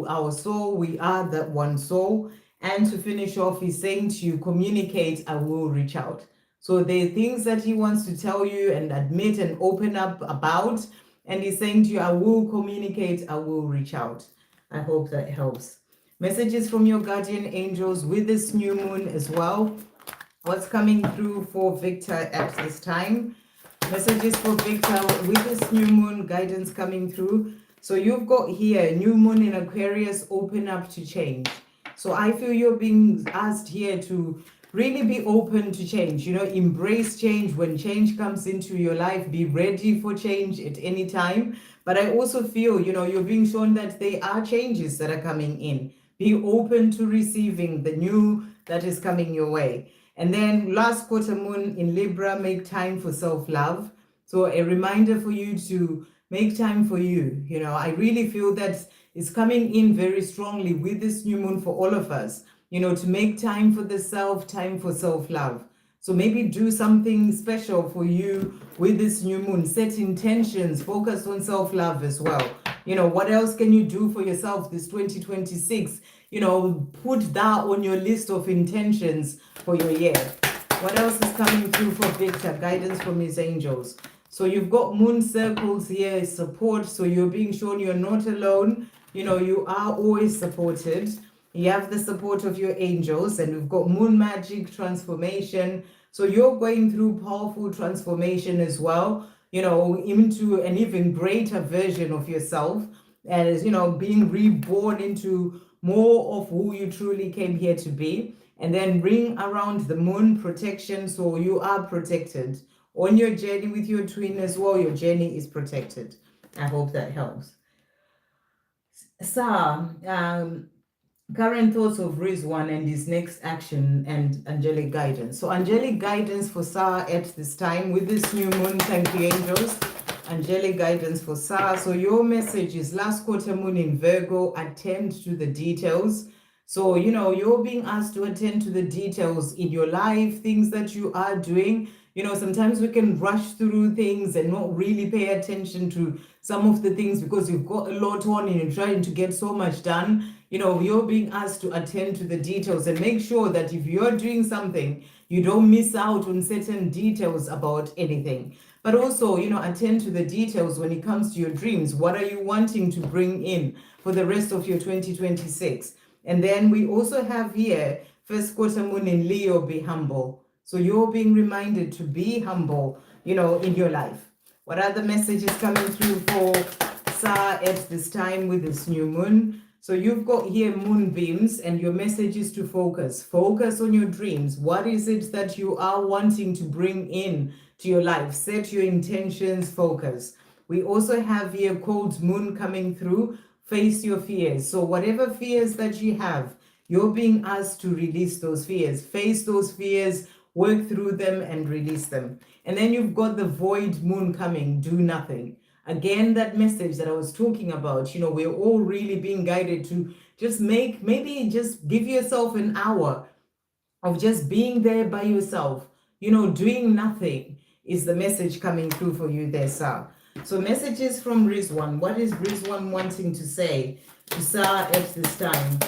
our soul, we are that one soul. And to finish off, he's saying to you, communicate, I will reach out. So there are things that he wants to tell you and admit and open up about. And he's saying to you, I will communicate, I will reach out. I hope that helps. Messages from your guardian angels with this new moon as well. What's coming through for Victor at this time? Messages for Victor with this new moon, guidance coming through. So you've got here, new moon in Aquarius, open up to change. So I feel you're being asked here to really be open to change, embrace change. When change comes into your life, be ready for change at any time. But I also feel, you're being shown that there are changes that are coming in. Be open to receiving the new that is coming your way. And then last quarter moon in Libra, make time for self-love. So a reminder for you to make time for you. I really feel that it's coming in very strongly with this new moon for all of us, to make time for the self, time for self-love. So maybe do something special for you with this new moon. Set intentions, focus on self-love as well. What else can you do for yourself this 2026? Put that on your list of intentions for your year. What else is coming through for Victor? Guidance from his angels. So you've got moon circles here, support. So you're being shown you're not alone. You are always supported. You have the support of your angels, and we've got moon magic transformation. So you're going through powerful transformation as well, into an even greater version of yourself, as being reborn into more of who you truly came here to be. And then ring around the moon, protection. So you are protected on your journey with your twin as well. Your journey is protected. I hope that helps. So, current thoughts of Rizwan and his next action and angelic guidance. So angelic guidance for Sa at this time with this new moon. Thank you, angels. Angelic guidance for Sa. So your message is last quarter moon in Virgo, attend to the details. So, you're being asked to attend to the details in your life, things that you are doing. Sometimes we can rush through things and not really pay attention to some of the things because you've got a lot on and you're trying to get so much done. You're being asked to attend to the details and make sure that if you're doing something, you don't miss out on certain details about anything. But also, attend to the details when it comes to your dreams. What are you wanting to bring in for the rest of your 2026? And then we also have here, first quarter moon in Leo, be humble. So you're being reminded to be humble, in your life. What are the messages coming through for Sa at this time with this new moon? So you've got here moonbeams, and your message is to focus. Focus on your dreams. What is it that you are wanting to bring in to your life? Set your intentions, focus. We also have here cold moon coming through. Face your fears. So whatever fears that you have, you're being asked to release those fears. Face those fears, work through them and release them. And then you've got the void moon coming, do nothing. Again, that message that I was talking about, we're all really being guided to just maybe just give yourself an hour of just being there by yourself, doing nothing is the message coming through for you there, Sa. So messages from Rizwan. What is Rizwan wanting to say to Sa at this time?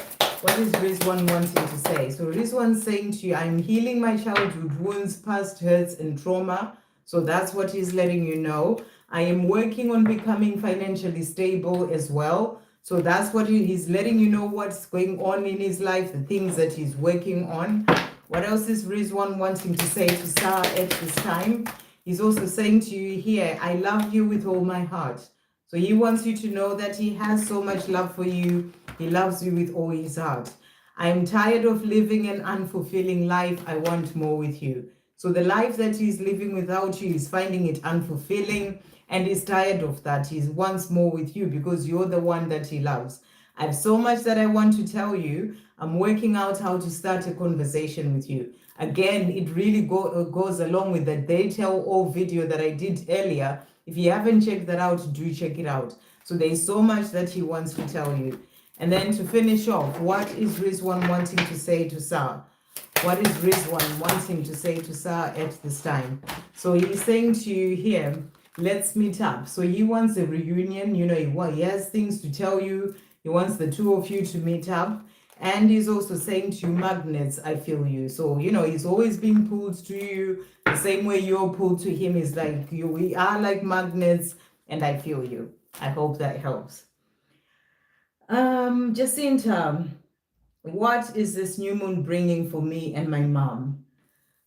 What is Rizwan wanting to say? So Rizwan's saying to you, I'm healing my childhood wounds, past hurts and trauma. So that's what he's letting you know. I am working on becoming financially stable as well. So that's what he's letting you know what's going on in his life, the things that he's working on. What else is Rizwan wanting to say to Sarah at this time? He's also saying to you here, I love you with all my heart. So he wants you to know that he has so much love for you. He loves you with all his heart. I'm tired of living an unfulfilling life. I want more with you. So the life that he's living without you is finding it unfulfilling and he's tired of that. He wants more with you because you're the one that he loves. I have so much that I want to tell you. I'm working out how to start a conversation with you. Again, it really goes along with the They Tell All video that I did earlier. If you haven't checked that out, do check it out. So there's so much that he wants to tell you. And then to finish off, what is Rizwan wanting to say to Sarah? What is Rizwan wanting to say to Sarah at this time? So he's saying to you here, let's meet up. So he wants a reunion. You know, he has things to tell you. He wants the two of you to meet up. And he's also saying to you, magnets, I feel you. So, you know, he's always being pulled to you. The same way you're pulled to him is like you. We are like magnets and I feel you. I hope that helps. Jacinta, what is this new moon bringing for me and my mom?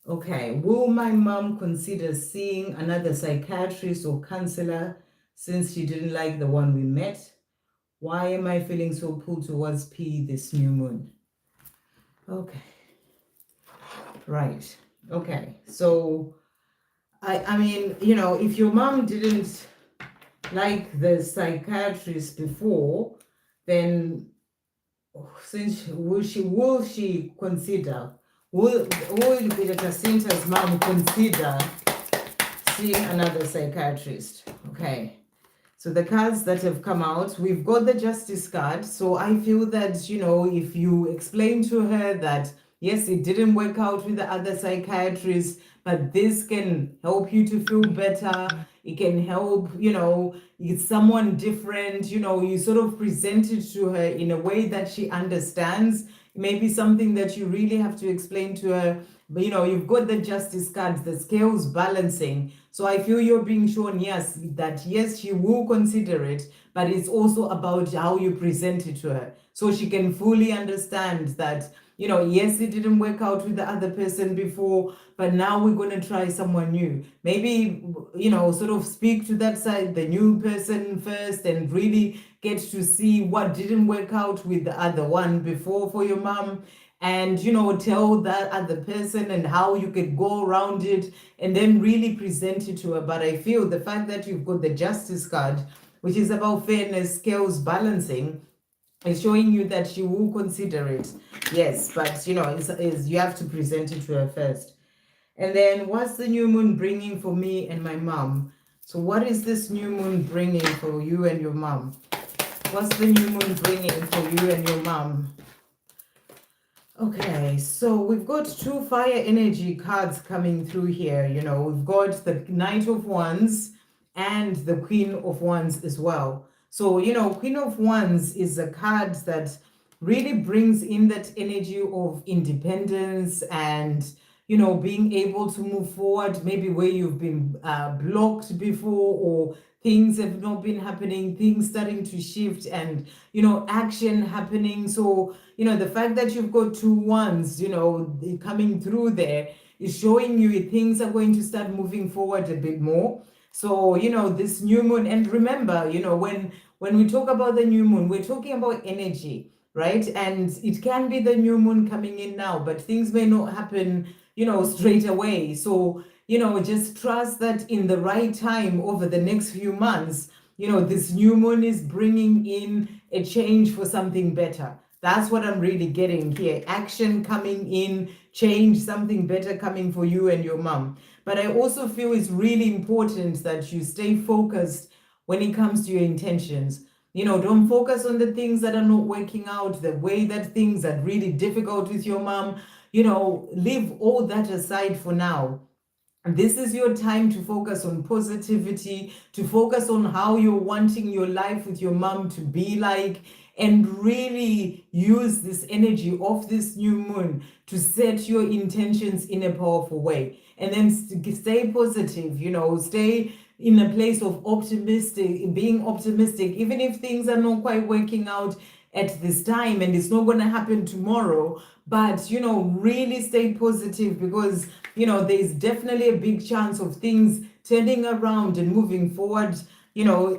Okay, will my mom consider seeing another psychiatrist or counselor since she didn't like the one we met? Why am I feeling so pulled towards P this new moon? Okay, right. Okay, so I mean, you know, if your mom didn't like the psychiatrist before, then since will she consider, will Jacinta's mom consider seeing another psychiatrist? Okay, so the cards that have come out, we've got the Justice card. So I feel that, you know, if you explain to her that yes, it didn't work out with the other psychiatrist, but this can help you to feel better. It can help, you know, it's someone different, you know, you sort of present it to her in a way that she understands. Maybe something that you really have to explain to her. But, you know, you've got the Justice cards, the scales balancing. So I feel you're being shown, yes, that yes, she will consider it, but it's also about how you present it to her. So she can fully understand that, you know, yes, it didn't work out with the other person before, but now we're going to try someone new. Maybe, you know, sort of speak to that side, the new person first, and really get to see what didn't work out with the other one before for your mom. And, you know, tell that other person and how you could go around it and then really present it to her. But I feel the fact that you've got the Justice card, which is about fairness, scales balancing, is showing you that she will consider it. Yes, but, you know, is you have to present it to her first. And then what's the new moon bringing for me and my mom? So what is this new moon bringing for you and your mom? What's the new moon bringing for you and your mom? Okay, so we've got two fire energy cards coming through here. You know, we've got the Knight of Wands and the Queen of Wands as well. So, you know, Queen of Wands is a card that really brings in that energy of independence and, you know, being able to move forward, maybe where you've been blocked before, or things have not been happening, things starting to shift and, you know, action happening. So, you know, the fact that you've got two wands, you know, coming through there is showing you things are going to start moving forward a bit more. So, you know, this new moon, and remember, you know, when we talk about the new moon, we're talking about energy, right? And it can be the new moon coming in now, but things may not happen, you know, straight away. So, you know, just trust that in the right time over the next few months, you know, this new moon is bringing in a change for something better. That's what I'm really getting here. Action coming in, change, something better coming for you and your mom. But I also feel it's really important that you stay focused when it comes to your intentions. You know, don't focus on the things that are not working out, the way that things are really difficult with your mom. You know, leave all that aside for now. This is your time to focus on positivity, to focus on how you're wanting your life with your mom to be like, and really use this energy of this new moon to set your intentions in a powerful way. And then stay positive, you know, stay in a place of being optimistic, even if things are not quite working out. at this time, and it's not going to happen tomorrow. But, really stay positive, because, there's definitely a big chance of things turning around and moving forward,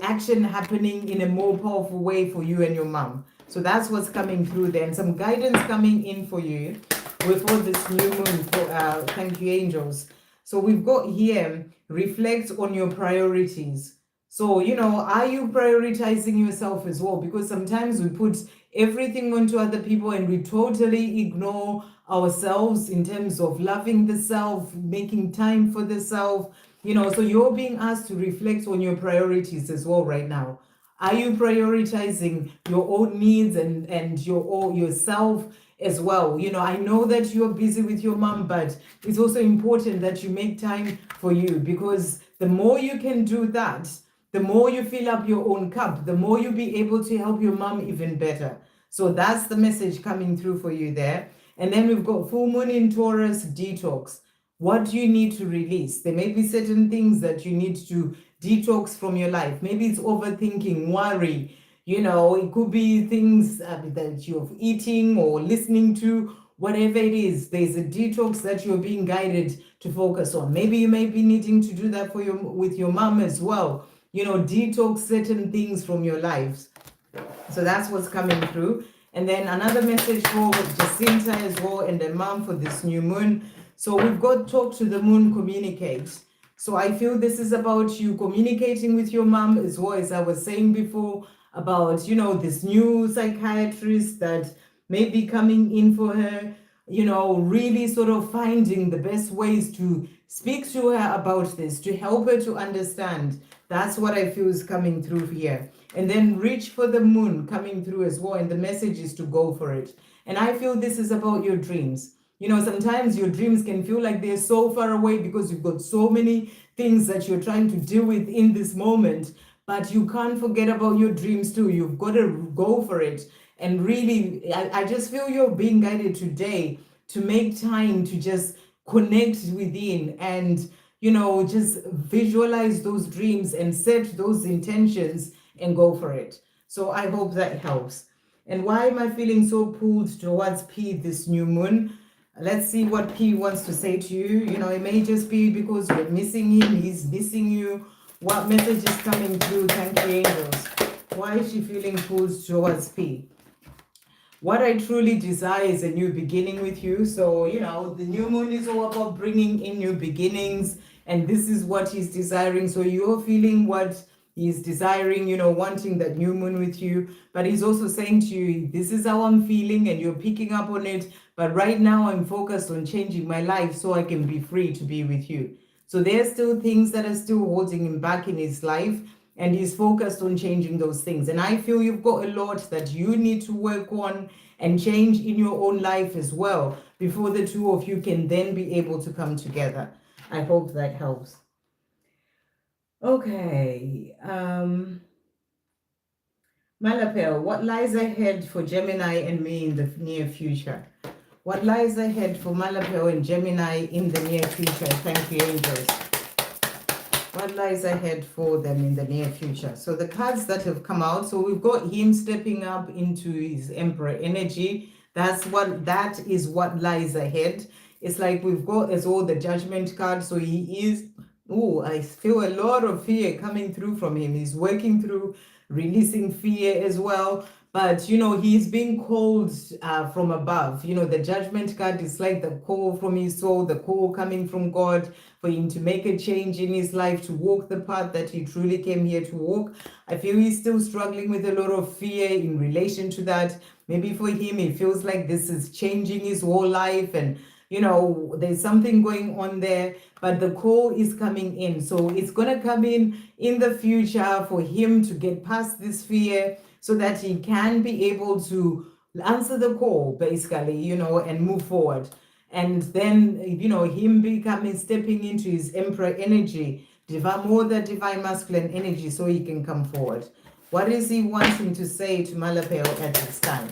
action happening in a more powerful way for you and your mom. So that's what's coming through there, and some guidance coming in for you before this new moon. Thank you, angels. So we've got here, reflect on your priorities. So, are you prioritizing yourself as well? Because sometimes we put everything onto other people and we totally ignore ourselves in terms of loving the self, making time for the self. So you're being asked to reflect on your priorities as well right now. Are you prioritizing your own needs and yourself as well? I know that you're busy with your mom, but it's also important that you make time for you, because the more you can do that, the more you fill up your own cup, the more you'll be able to help your mom even better. So that's the message coming through for you there. And then we've got full moon in Taurus, detox. What do you need to release? There may be certain things that you need to detox from your life. Maybe it's overthinking, worry. It could be things that you're eating or listening to, whatever it is. There's a detox that you're being guided to focus on. Maybe you may be needing to do that with your mom as well. Detox certain things from your lives. So that's what's coming through. And then another message for Jacinta as well, and the mom for this new moon. So we've got talk to the moon, communicate. So I feel this is about you communicating with your mom as well, as I was saying before, about, this new psychiatrist that may be coming in for her, really sort of finding the best ways to speak to her about this, to help her to understand. That's what I feel is coming through here. And then reach for the moon coming through as well. And the message is to go for it. And I feel this is about your dreams. Sometimes your dreams can feel like they're so far away because you've got so many things that you're trying to deal with in this moment. But you can't forget about your dreams too. You've got to go for it. And really, I just feel you're being guided today to make time to just connect within and, just visualize those dreams and set those intentions and go for it. So I hope that helps. And why am I feeling so pulled towards P this new moon? Let's see what P wants to say to you. It may just be because you're missing him, he's missing you. What message is coming through? Thank you, angels. Why is she feeling pulled towards P? What I truly desire is a new beginning with you. So, the new moon is all about bringing in new beginnings. And this is what he's desiring. So you're feeling what he's desiring, wanting that new moon with you. But he's also saying to you, this is how I'm feeling, and you're picking up on it. But right now I'm focused on changing my life so I can be free to be with you. So there's still things that are still holding him back in his life, and he's focused on changing those things. And I feel you've got a lot that you need to work on and change in your own life as well before the two of you can then be able to come together. I hope that helps. Okay. Malapel, what lies ahead for Gemini and me in the near future? What lies ahead for Malapel and Gemini in the near future? Thank you, angels. What lies ahead for them in the near future? So the cards that have come out, so we've got him stepping up into his Emperor energy. That is what lies ahead. It's like we've got as well the Judgment card. So he is, I feel a lot of fear coming through from him. He's working through releasing fear as well. But, he's being called from above. The Judgment card is like the call from his soul, the call coming from God for him to make a change in his life, to walk the path that he truly came here to walk. I feel he's still struggling with a lot of fear in relation to that. Maybe for him, it feels like this is changing his whole life, and there's something going on there, but the call is coming in. So it's going to come in the future for him to get past this fear so that he can be able to answer the call, basically, and move forward. And then, him stepping into his Emperor energy, more the divine masculine energy, so he can come forward. What is he wanting to say to Malapel at this time?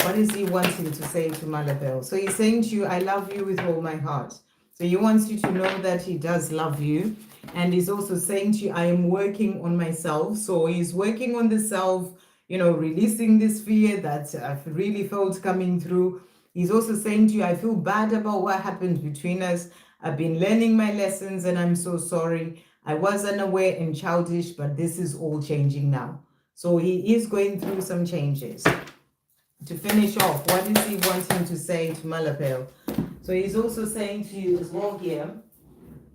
What is he wanting to say to Malapel? So he's saying to you, I love you with all my heart. So he wants you to know that he does love you. And he's also saying to you, I am working on myself. So he's working on the self. releasing this fear that I've really felt coming through. He's also saying to you, I feel bad about what happened between us. I've been learning my lessons and I'm so sorry. I was unaware and childish, but this is all changing now. So he is going through some changes. To finish off, what is he wanting to say to Malapel? So he's also saying to you as well here,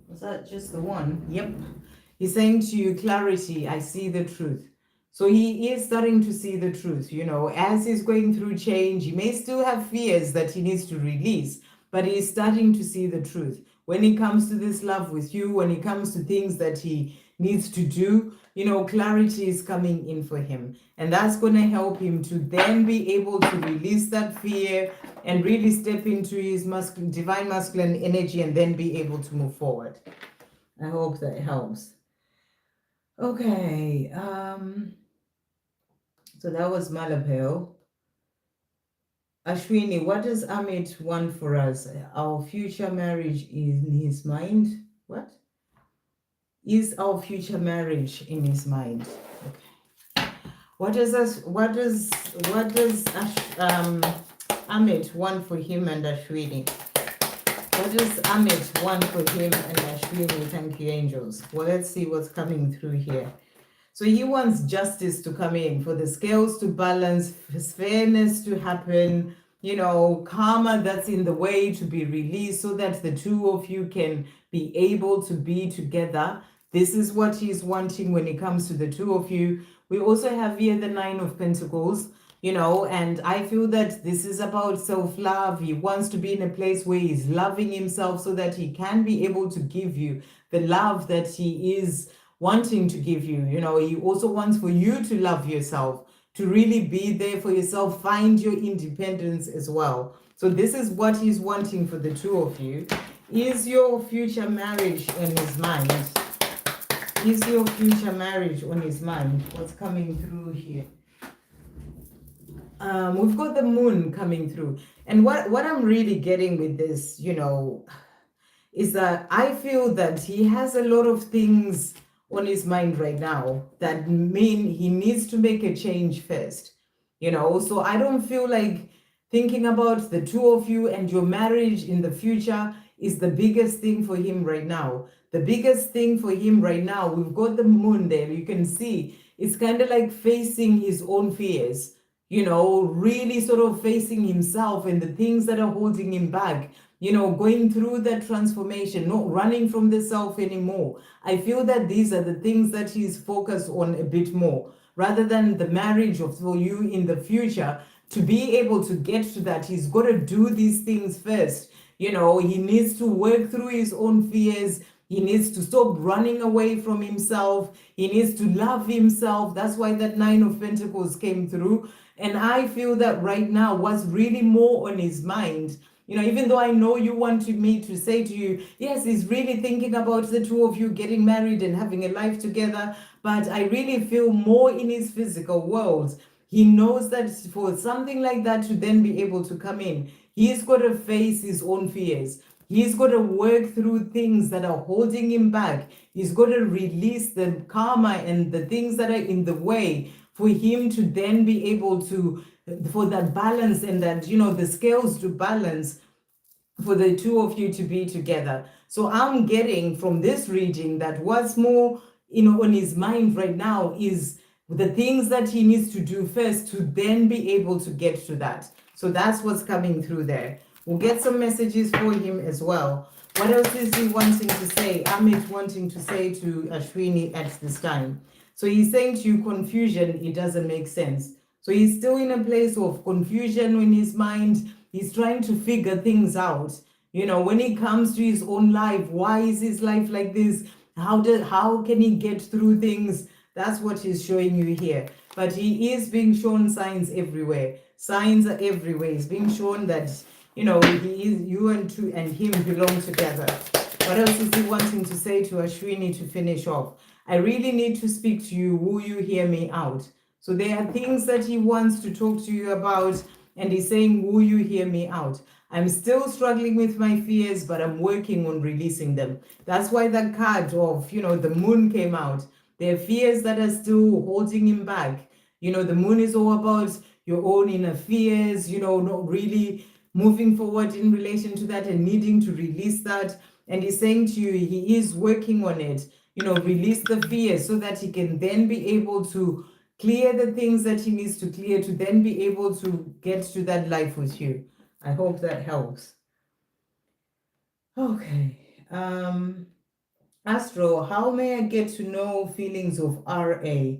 was that just the one? Yep. He's saying to you, clarity, I see the truth. So he is starting to see the truth, as he's going through change. He may still have fears that he needs to release, but he's starting to see the truth. When it comes to this love with you, when it comes to things that he needs to do, clarity is coming in for him. And that's going to help him to then be able to release that fear and really step into his divine masculine energy and then be able to move forward. I hope that helps. Okay. So that was Malapel. Ashwini, what does Amit want for us? Our future marriage in his mind. What? Is our future marriage in his mind? Okay. What does Amit want for him and Ashwini? What does Amit want for him and Ashwini? Thank you, angels. Well, let's see what's coming through here. So he wants justice to come in, for the scales to balance, fairness to happen, karma that's in the way to be released so that the two of you can be able to be together. This is what he's wanting when it comes to the two of you. We also have here the 9 of Pentacles, and I feel that this is about self-love. He wants to be in a place where he's loving himself so that he can be able to give you the love that he is wanting to give you. He also wants for you to love yourself, to really be there for yourself, find your independence as well. So this is what he's wanting for the two of you. Is your future marriage on his mind? Is your future marriage on his mind? What's coming through here? We've got the moon coming through. And what I'm really getting with this, is that I feel that he has a lot of things on his mind right now that mean he needs to make a change first. So I don't feel like thinking about the two of you and your marriage in the future is the biggest thing for him right now. The biggest thing for him right now, we've got the moon there. You can see it's kind of like facing his own fears, really sort of facing himself and the things that are holding him back, going through that transformation, not running from the self anymore. I feel that these are the things that he's focused on a bit more, rather than the marriage for you in the future. To be able to get to that, he's got to do these things first. He needs to work through his own fears. He needs to stop running away from himself. He needs to love himself. That's why that 9 of Pentacles came through. And I feel that right now, what's really more on his mind, even though I know you wanted me to say to you, yes, he's really thinking about the two of you getting married and having a life together. But I really feel more in his physical world. He knows that for something like that to then be able to come in, he's got to face his own fears. He's got to work through things that are holding him back. He's got to release the karma and the things that are in the way for him to then be able to, for that balance and that, the scales to balance for the two of you to be together. So I'm getting from this reading that what's more, on his mind right now is the things that he needs to do first to then be able to get to that. So that's what's coming through there. We'll get some messages for him as well. What else is he wanting to say? Amit wanting to say to Ashwini at this time. So he's saying to you, confusion, it doesn't make sense. So he's still in a place of confusion in his mind. He's trying to figure things out. When it comes to his own life, why is his life like this? How can he get through things? That's what he's showing you here. But he is being shown signs everywhere. Signs are everywhere. He's being shown that, he is, you and him belong together. What else is he wanting to say to Ashwini to finish off? I really need to speak to you. Will you hear me out? So there are things that he wants to talk to you about, and he's saying, will you hear me out? I'm still struggling with my fears, but I'm working on releasing them. That's why the card of, the moon came out. There are fears that are still holding him back. The moon is all about your own inner fears, not really moving forward in relation to that and needing to release that. And he's saying to you, he is working on it. Release the fear so that he can then be able to clear the things that he needs to clear to then be able to get to that life with you. I hope that helps. Okay. Astro, how may I get to know feelings of RA?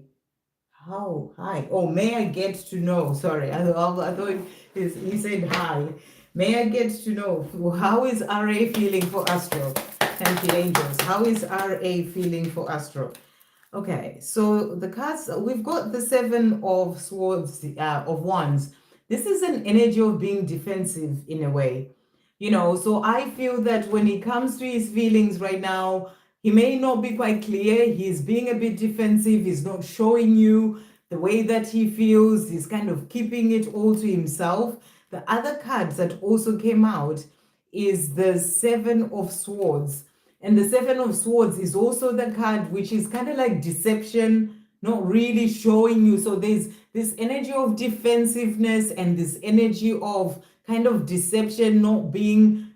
How? Hi. Oh, may I get to know? Sorry, I thought he said hi. May I get to know how is RA feeling for Astro? Thank you, angels. How is RA feeling for Astro? Okay, so the cards, we've got the Seven of Swords, of Wands. This is an energy of being defensive in a way. So I feel that when it comes to his feelings right now, he may not be quite clear. He's being a bit defensive. He's not showing you the way that he feels. He's kind of keeping it all to himself. The other cards that also came out is the Seven of Swords. And the Seven of Swords is also the card which is kind of like deception, not really showing you. So there's this energy of defensiveness and this energy of kind of deception, not being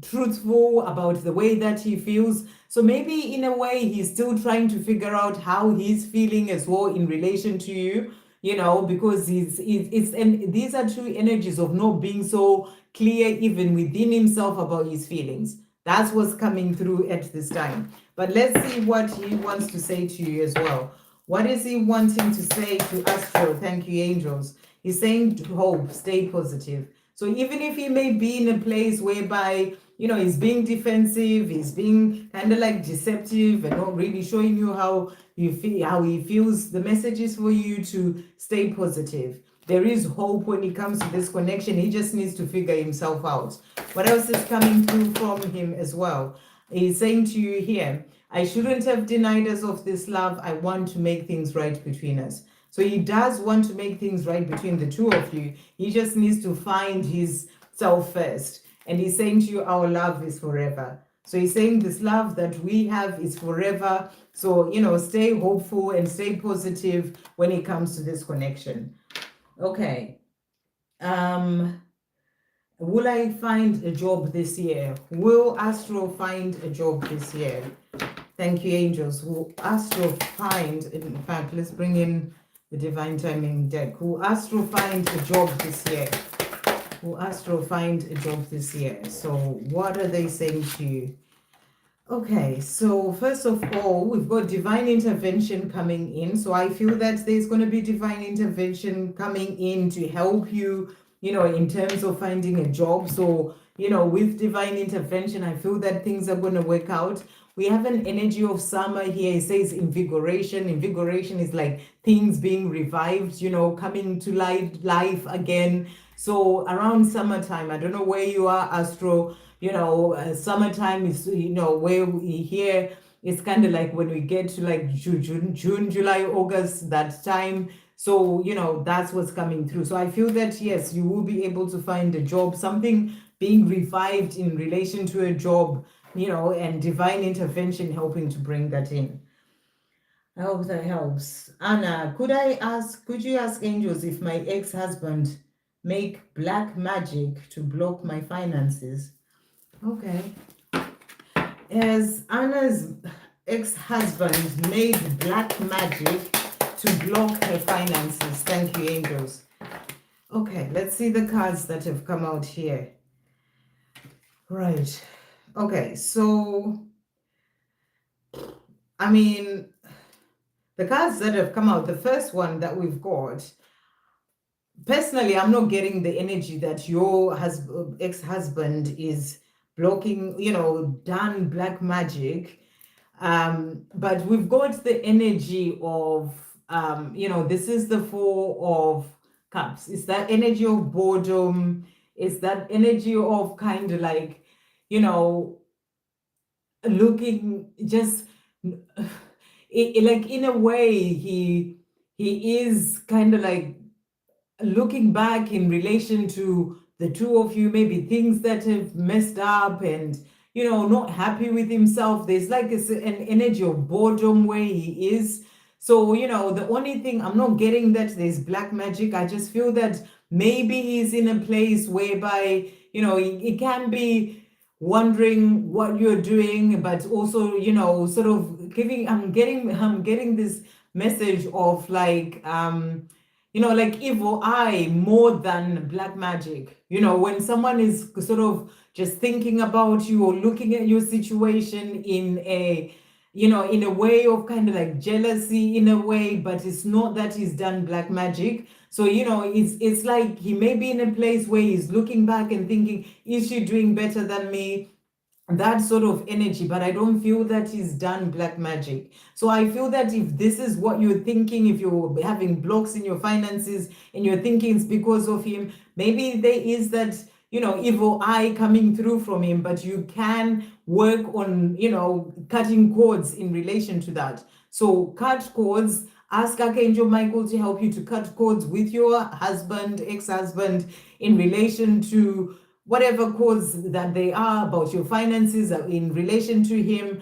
truthful about the way that he feels. So maybe in a way he's still trying to figure out how he's feeling as well in relation to you, because and these are two energies of not being so clear even within himself about his feelings. That's what's coming through at this time. But let's see what he wants to say to you as well. What is he wanting to say to Astro? Thank you, angels. He's saying to hope, stay positive. So even if he may be in a place whereby, he's being defensive, he's being kind of like deceptive and not really showing you how he feels, the message is for you to stay positive. There is hope when it comes to this connection. He just needs to figure himself out. What else is coming through from him as well? He's saying to you here, I shouldn't have denied us of this love. I want to make things right between us. So he does want to make things right between the two of you. He just needs to find his self first. And he's saying to you, our love is forever. So he's saying this love that we have is forever. So, stay hopeful and stay positive when it comes to this connection. Okay. Will I find a job this year? Will Astro find a job this year? Thank you, angels. Will Astro find, in fact, let's bring in the Divine Timing deck. Will Astro find a job this year? Will Astro find a job this year? So what are they saying to you? Okay, so first of all, we've got divine intervention coming in. So I feel that there's going to be divine intervention coming in to help you, in terms of finding a job. So, with divine intervention, I feel that things are going to work out. We have an energy of summer here. It says invigoration. Invigoration is like things being revived, coming to life again. So around summertime, I don't know where you are, Astro, summertime is, where we here, it's kind of like when we get to like June, July, August, that time. So, that's what's coming through. So I feel that, yes, you will be able to find a job, something being revived in relation to a job, and divine intervention helping to bring that in. I hope that helps. Anna, could you ask angels if my ex-husband make black magic to block my finances? Okay. As Anna's ex-husband made black magic to block her finances. Thank you, angels. Okay, let's see the cards that have come out here. Right. Okay, so, the cards that have come out, the first one that we've got, personally, I'm not getting the energy that your ex-husband is blocking, done black magic. But we've got the energy of, this is the Four of Cups. It's that energy of boredom. It's that energy of kind of like, looking just like in a way he is kind of like looking back in relation to the two of you, maybe things that have messed up and not happy with himself. There's like an energy of boredom where he is. So, the only thing, I'm not getting that there's black magic. I just feel that maybe he's in a place whereby, he can be wondering what you're doing, but also, sort of I'm getting this message of like, like evil eye more than black magic. When someone is sort of just thinking about you or looking at your situation in a way of kind of like jealousy in a way, but it's not that he's done black magic. So, it's like he may be in a place where he's looking back and thinking, is she doing better than me? That sort of energy, but I don't feel that he's done black magic. So I feel that if this is what you're thinking, if you're having blocks in your finances and you're thinking it's because of him, maybe there is that evil eye coming through from him, but you can work on cutting cords in relation to that. So cut cords. Ask Archangel Michael to help you to cut cords with your husband, ex-husband, in relation to whatever cords that they are about your finances in relation to him.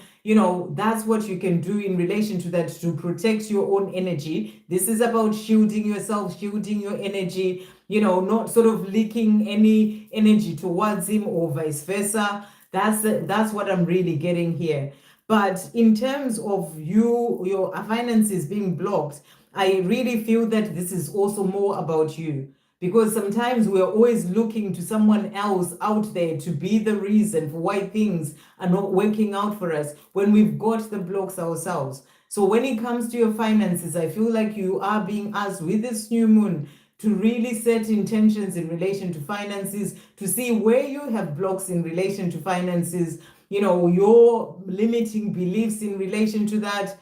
That's what you can do in relation to that to protect your own energy. This is about shielding yourself, shielding your energy, not sort of leaking any energy towards him or vice versa. That's what I'm really getting here. But in terms of your finances being blocked, I really feel that this is also more about you. Because sometimes we're always looking to someone else out there to be the reason for why things are not working out for us when we've got the blocks ourselves. So when it comes to your finances, I feel like you are being asked with this new moon to really set intentions in relation to finances, to see where you have blocks in relation to finances, your limiting beliefs in relation to that,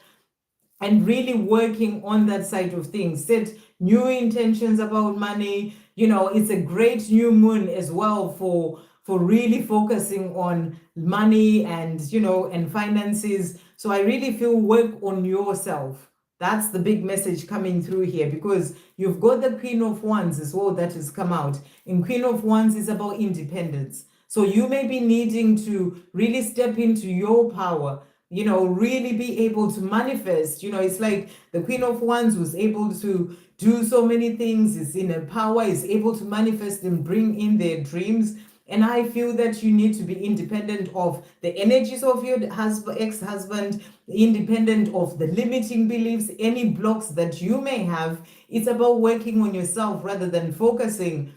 and really working on that side of things. Set new intentions about money. It's a great new moon as well for really focusing on money and and finances. So I really feel work on yourself. That's the big message coming through here, because you've got the Queen of Wands as well that has come out. And Queen of Wands is about independence. So you may be needing to really step into your power, really be able to manifest. It's like the Queen of Wands was able to do so many things, is in a power, is able to manifest and bring in their dreams. And I feel that you need to be independent of the energies of your ex-husband, independent of the limiting beliefs, any blocks that you may have. It's about working on yourself rather than focusing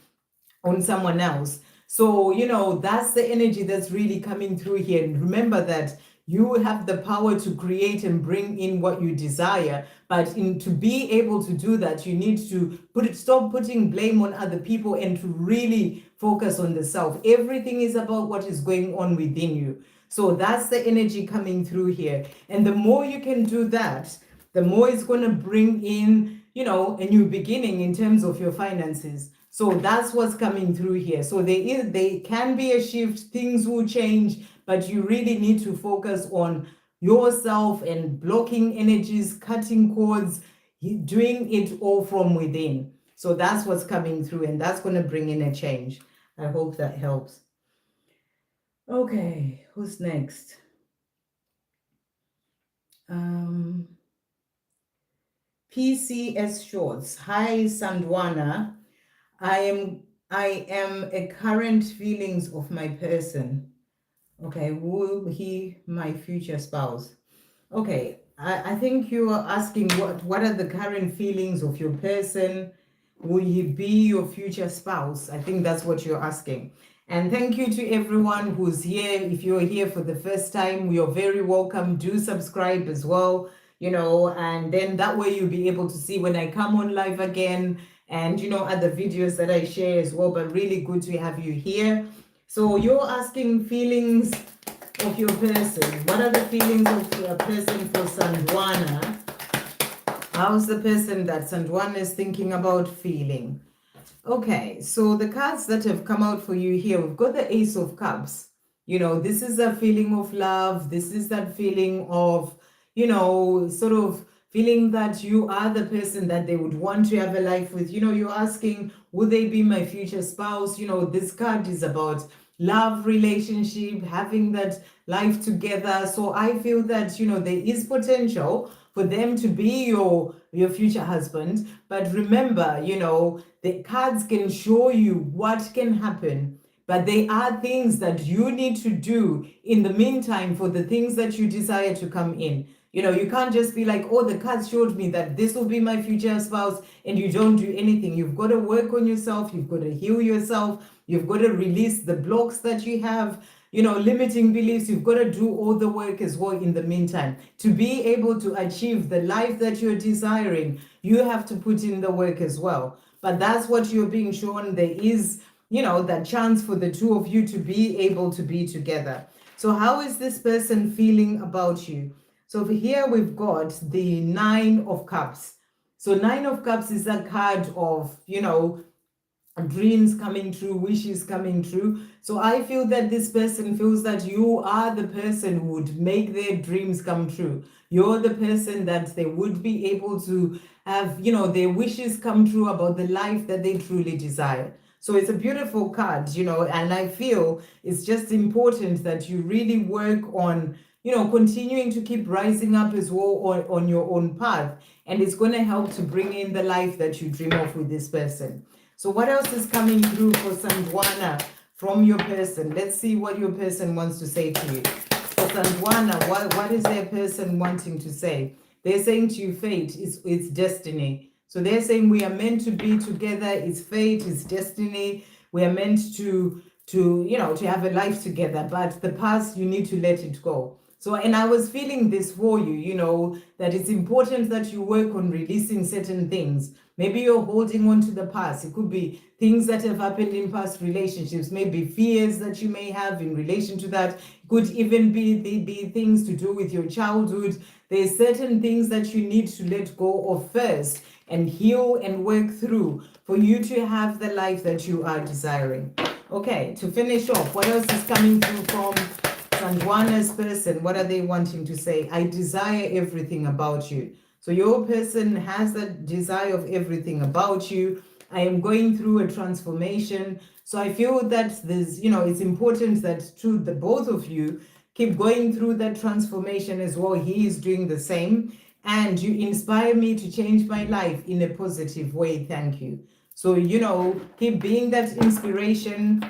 on someone else. So, that's the energy that's really coming through here. And remember that you have the power to create and bring in what you desire. But to be able to do that, you need to stop putting blame on other people and to really focus on the self. Everything is about what is going on within you. So that's the energy coming through here. And the more you can do that, the more it's going to bring in, a new beginning in terms of your finances. So that's what's coming through here. So there can be a shift, things will change, but you really need to focus on yourself and blocking energies, cutting cords, doing it all from within. So that's what's coming through, and that's going to bring in a change. I hope that helps. Okay, who's next? PCS Shorts. Hi, Sandwana. I am a current feelings of my person. Okay, will he my future spouse? Okay, I think you are asking what are the current feelings of your person? Will he be your future spouse? I think that's what you're asking. And thank you to everyone who's here. If you're here for the first time, you're very welcome. Do subscribe as well, and then that way you'll be able to see when I come on live again, and other videos that I share as well. But really good to have you here. So you're asking feelings of your person. What are the feelings of your person for Sandwana? How's the person that Sandwana is thinking about feeling? Okay, so the cards that have come out for you here, we've got the Ace of Cups. This is a feeling of love. This is that feeling of, sort of feeling that you are the person that they would want to have a life with. You're asking, will they be my future spouse? This card is about love, relationship, having that life together. So I feel that, there is potential for them to be your future husband. But remember, the cards can show you what can happen, but they are things that you need to do in the meantime for the things that you desire to come in. You can't just be like, oh, the cards showed me that this will be my future spouse, and you don't do anything. You've got to work on yourself. You've got to heal yourself. You've got to release the blocks that you have, limiting beliefs. You've got to do all the work as well in the meantime. To be able to achieve the life that you're desiring, you have to put in the work as well. But that's what you're being shown. There is, that chance for the two of you to be able to be together. So how is this person feeling about you? So over here we've got the 9 of Cups. So 9 of Cups is a card of, dreams coming true, wishes coming true. So I feel that this person feels that you are the person who would make their dreams come true. You're the person that they would be able to have, their wishes come true about the life that they truly desire. So it's a beautiful card, and I feel it's just important that you really work on, continuing to keep rising up as well on your own path. And it's going to help to bring in the life that you dream of with this person. So what else is coming through for Sandwana from your person? Let's see what your person wants to say to you. For Sandwana, what is their person wanting to say? They're saying to you, fate, it's destiny. So they're saying we are meant to be together. It's fate, it's destiny. We are meant to have a life together. But the past, you need to let it go. So, and I was feeling this for you, that it's important that you work on releasing certain things. Maybe you're holding on to the past. It could be things that have happened in past relationships, maybe fears that you may have in relation to that. It could even be things to do with your childhood. There's certain things that you need to let go of first and heal and work through for you to have the life that you are desiring. Okay, to finish off, what else is coming through from Sandwana's person? What are they wanting to say? I desire everything about you. So your person has that desire of everything about you. I am going through a transformation. So I feel that there's, it's important that the both of you keep going through that transformation as well. He is doing the same. And you inspire me to change my life in a positive way. Thank you. So, keep being that inspiration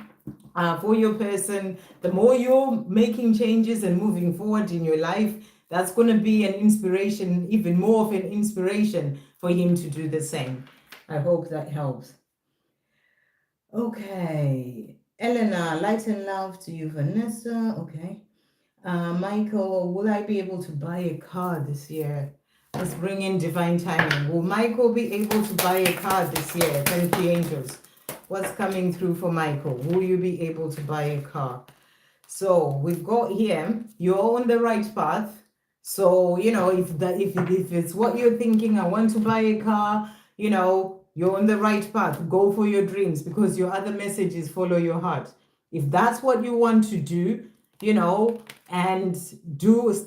for your person. The more you're making changes and moving forward in your life, that's going to be an inspiration, even more of an inspiration for him to do the same. I hope that helps. Okay. Elena, light and love to you, Vanessa. Okay. Michael, will I be able to buy a car this year? Let's bring in divine timing. Will Michael be able to buy a car this year? Thank you, angels. What's coming through for Michael? Will you be able to buy a car? So we've got here, you're on the right path. So, if it's what you're thinking, I want to buy a car, you're on the right path. Go for your dreams, because your other message is follow your heart. If that's what you want to do, and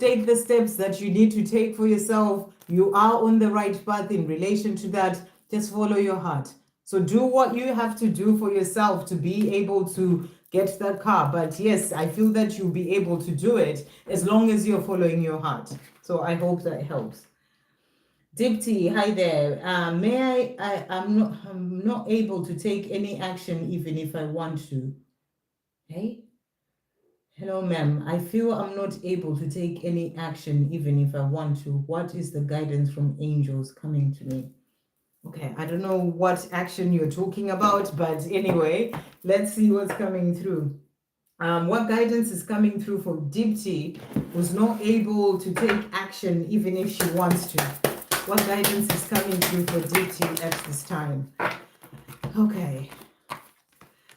take the steps that you need to take for yourself, you are on the right path in relation to that. Just follow your heart. So do what you have to do for yourself to be able to get that car. But yes, I feel that you'll be able to do it as long as you're following your heart. So I hope that helps. Dipti, hi there. I'm not able to take any action even if I want to. Hey? Hello, ma'am. I feel I'm not able to take any action even if I want to. What is the guidance from angels coming to me? Okay, I don't know what action you're talking about, but anyway, let's see what's coming through. What guidance is coming through for Dipti, who's not able to take action even if she wants to? What guidance is coming through for Dipti at this time? Okay.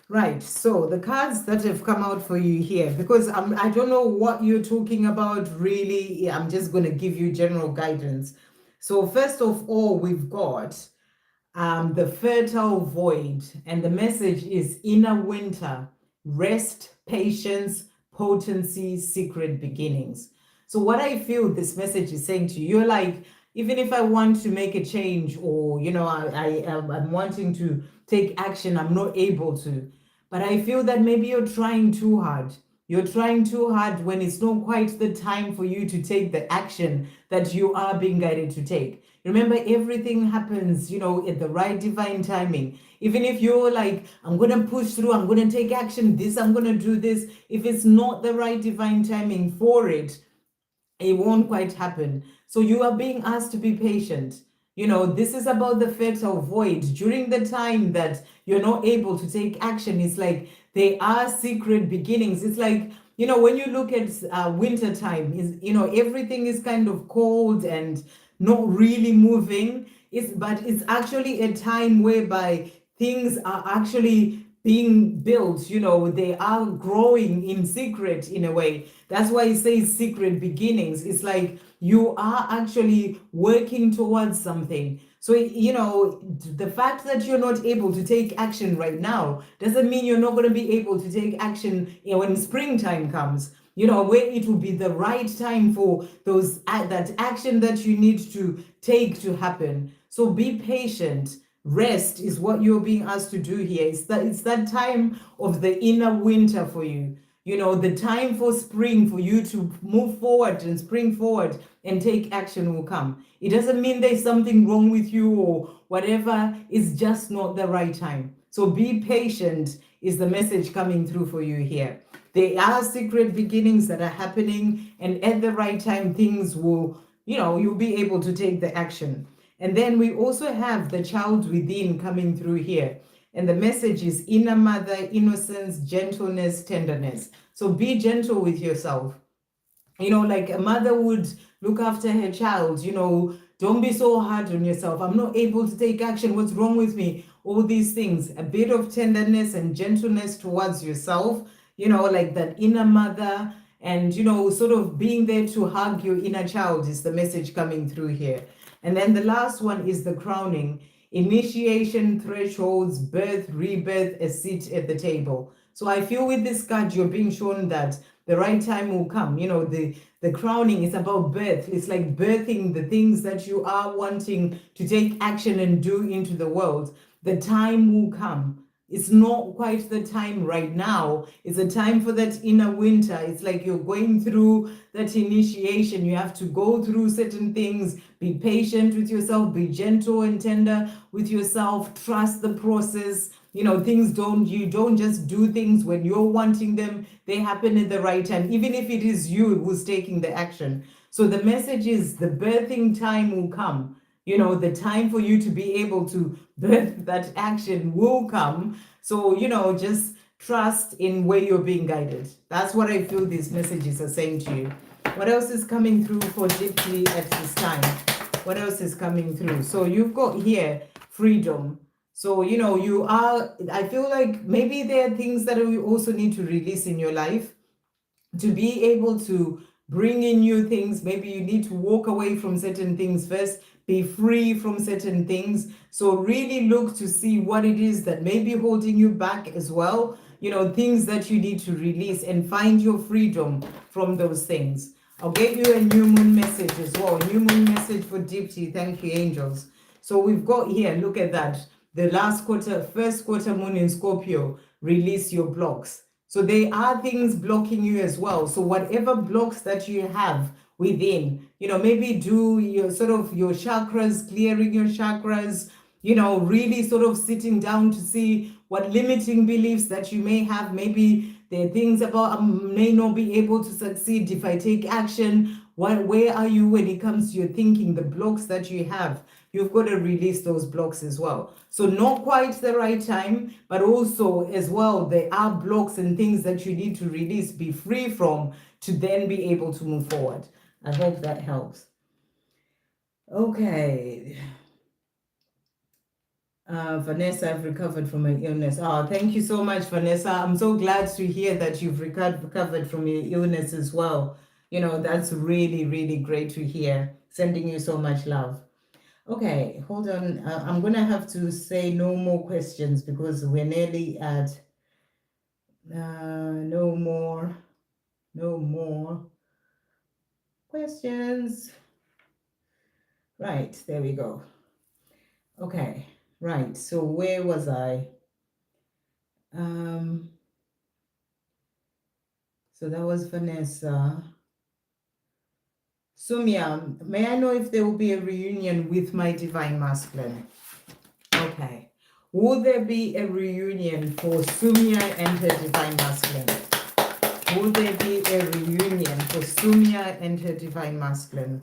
Right, so the cards that have come out for you here, because I don't know what you're talking about really, I'm just going to give you general guidance. So first of all, we've got the fertile void, and the message is inner winter, rest, patience, potency, secret beginnings. So what I feel this message is saying to you, you're like, even if I want to make a change, or I'm wanting to take action, I'm not able to. But I feel that maybe you're trying too hard. You're trying too hard when it's not quite the time for you to take the action that you are being guided to take. Remember, everything happens, at the right divine timing. Even if you're like, I'm going to push through, I'm going to take action, I'm going to do this. If it's not the right divine timing for it, it won't quite happen. So you are being asked to be patient. This is about the fertile void. During the time that you're not able to take action, it's like they are secret beginnings. It's like, when you look at winter time, everything is kind of cold and not really moving. But it's actually a time whereby things are actually being built, they are growing in secret in a way. That's why it says secret beginnings. It's like you are actually working towards something. So, the fact that you're not able to take action right now doesn't mean you're not going to be able to take action when springtime comes, where it will be the right time for that action that you need to take to happen. So be patient. Rest is what you're being asked to do here. It's that time of the inner winter for you. The time for spring for you to move forward and spring forward and take action will come. It doesn't mean there's something wrong with you or whatever. It's just not the right time. So be patient is the message coming through for you here. There are secret beginnings that are happening, and at the right time, things will, you'll be able to take the action. And then we also have the child within coming through here. And the message is inner mother, innocence, gentleness, tenderness. So be gentle with yourself. Like a mother would look after her child, don't be so hard on yourself. I'm not able to take action. What's wrong with me? All these things. A bit of tenderness and gentleness towards yourself, like that inner mother, and, sort of being there to hug your inner child is the message coming through here. And then the last one is the crowning. Initiation, thresholds, birth, rebirth, a seat at the table. So I feel with this card, you're being shown that the right time will come. The crowning is about birth. It's like birthing the things that you are wanting to take action and do into the world. The time will come. It's not quite the time right now. It's a time for that inner winter. It's like you're going through that initiation. You have to go through certain things. Be patient with yourself. Be gentle and tender with yourself. Trust the process. You don't just do things when you're wanting them. They happen at the right time, even if it is you who's taking the action. So the message is the birthing time will come. The time for you to be able to birth that action will come. So, just trust in where you're being guided. That's what I feel these messages are saying to you. What else is coming through for Gypsy at this time? What else is coming through? So you've got here freedom. So, I feel like maybe there are things that you also need to release in your life to be able to bring in new things. Maybe you need to walk away from certain things first, be free from certain things. So really look to see what it is that may be holding you back as well. Things that you need to release and find your freedom from those things. I'll get you a new moon message as well. New moon message for Dipti. Thank you, angels. So we've got here, look at that. The first quarter moon in Scorpio, release your blocks. So there are things blocking you as well. So whatever blocks that you have within, maybe do your your chakras, clearing your chakras, really sort of sitting down to see what limiting beliefs that you may have. Maybe there are things about I may not be able to succeed if I take action. Where are you when it comes to your thinking, the blocks that you have? You've got to release those blocks as well. So not quite the right time, but also as well, there are blocks and things that you need to release, be free from, to then be able to move forward. I hope that helps. Okay. Vanessa, I've recovered from my illness. Oh, thank you so much, Vanessa. I'm so glad to hear that you've recovered from your illness as well. That's really, really great to hear. Sending you so much love. Okay, hold on. I'm going to have to say no more questions because we're nearly at no more questions. Right, there we go. Okay, right. So where was I? So that was Vanessa. Sumya, may I know if there will be a reunion with my divine masculine? Okay. Will there be a reunion for Sumya and her divine masculine? Will there be a reunion for Sumya and her divine masculine?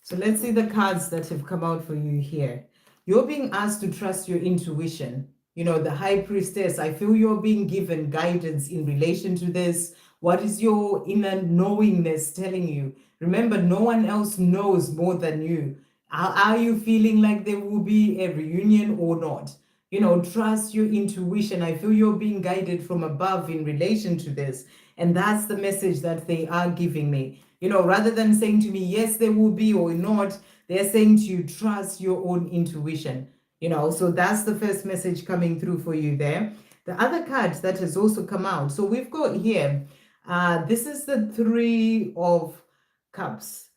So let's see the cards that have come out for you here. You're being asked to trust your intuition. You know, the high priestess, I feel you're being given guidance in relation to this. What is your inner knowingness telling you? Remember, no one else knows more than you. Are you feeling like there will be a reunion or not? You know, trust your intuition. I feel you're being guided from above in relation to this. And that's the message that they are giving me. You know, rather than saying to me, yes, there will be or not, they're saying to you, trust your own intuition. You know, so that's the first message coming through for you there. The other card that has also come out. So we've got here, this is the Three of Cups.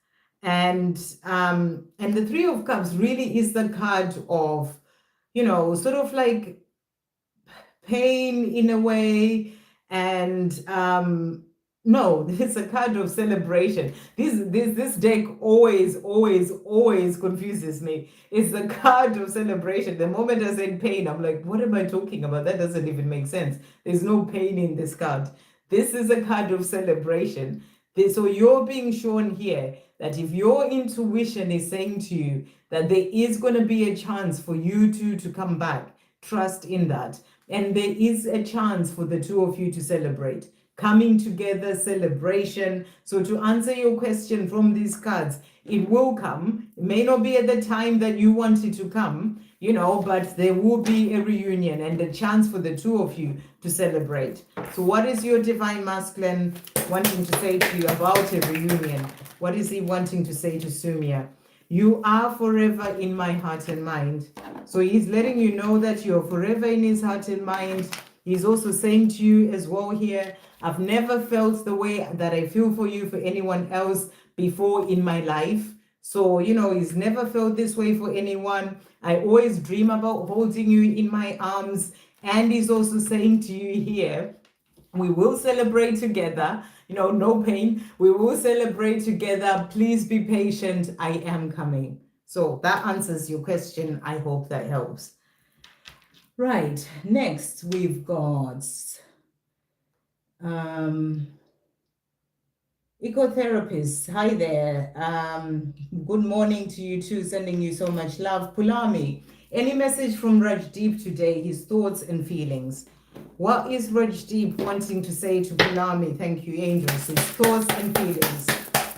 And the Three of Cups really is the card of, you know, sort of like pain in a way, and no, it's a card of celebration. This deck always confuses me. It's the card of celebration. The moment I said pain, I'm like, what am I talking about? That doesn't even make sense. There's no pain in this card. This is a card of celebration. So you're being shown here that if your intuition is saying to you that there is going to be a chance for you two to come back, trust in that. And there is a chance for the two of you to celebrate. Coming together, celebration. So to answer your question from these cards, it will come. It may not be at the time that you want it to come, you know, but there will be a reunion and a chance for the two of you to celebrate. So what is your divine masculine wanting to say to you about a reunion? What is he wanting to say to Sumya? You are forever in my heart and mind. So he's letting you know that you're forever in his heart and mind. He's also saying to you as well here, I've never felt the way that I feel for you for anyone else before in my life. So, you know, he's never felt this way for anyone. I always dream about holding you in my arms. And he's also saying to you here, we will celebrate together. You know, no pain. We will celebrate together. Please be patient. I am coming. So that answers your question. I hope that helps. Right. Next, we've got ecotherapist. Hi there. Good morning to you too. Sending you so much love. Pulami, any message from Rajdeep today? His thoughts and feelings. What is Rajdeep wanting to say to Pulami? Thank you, angels. His thoughts and feelings.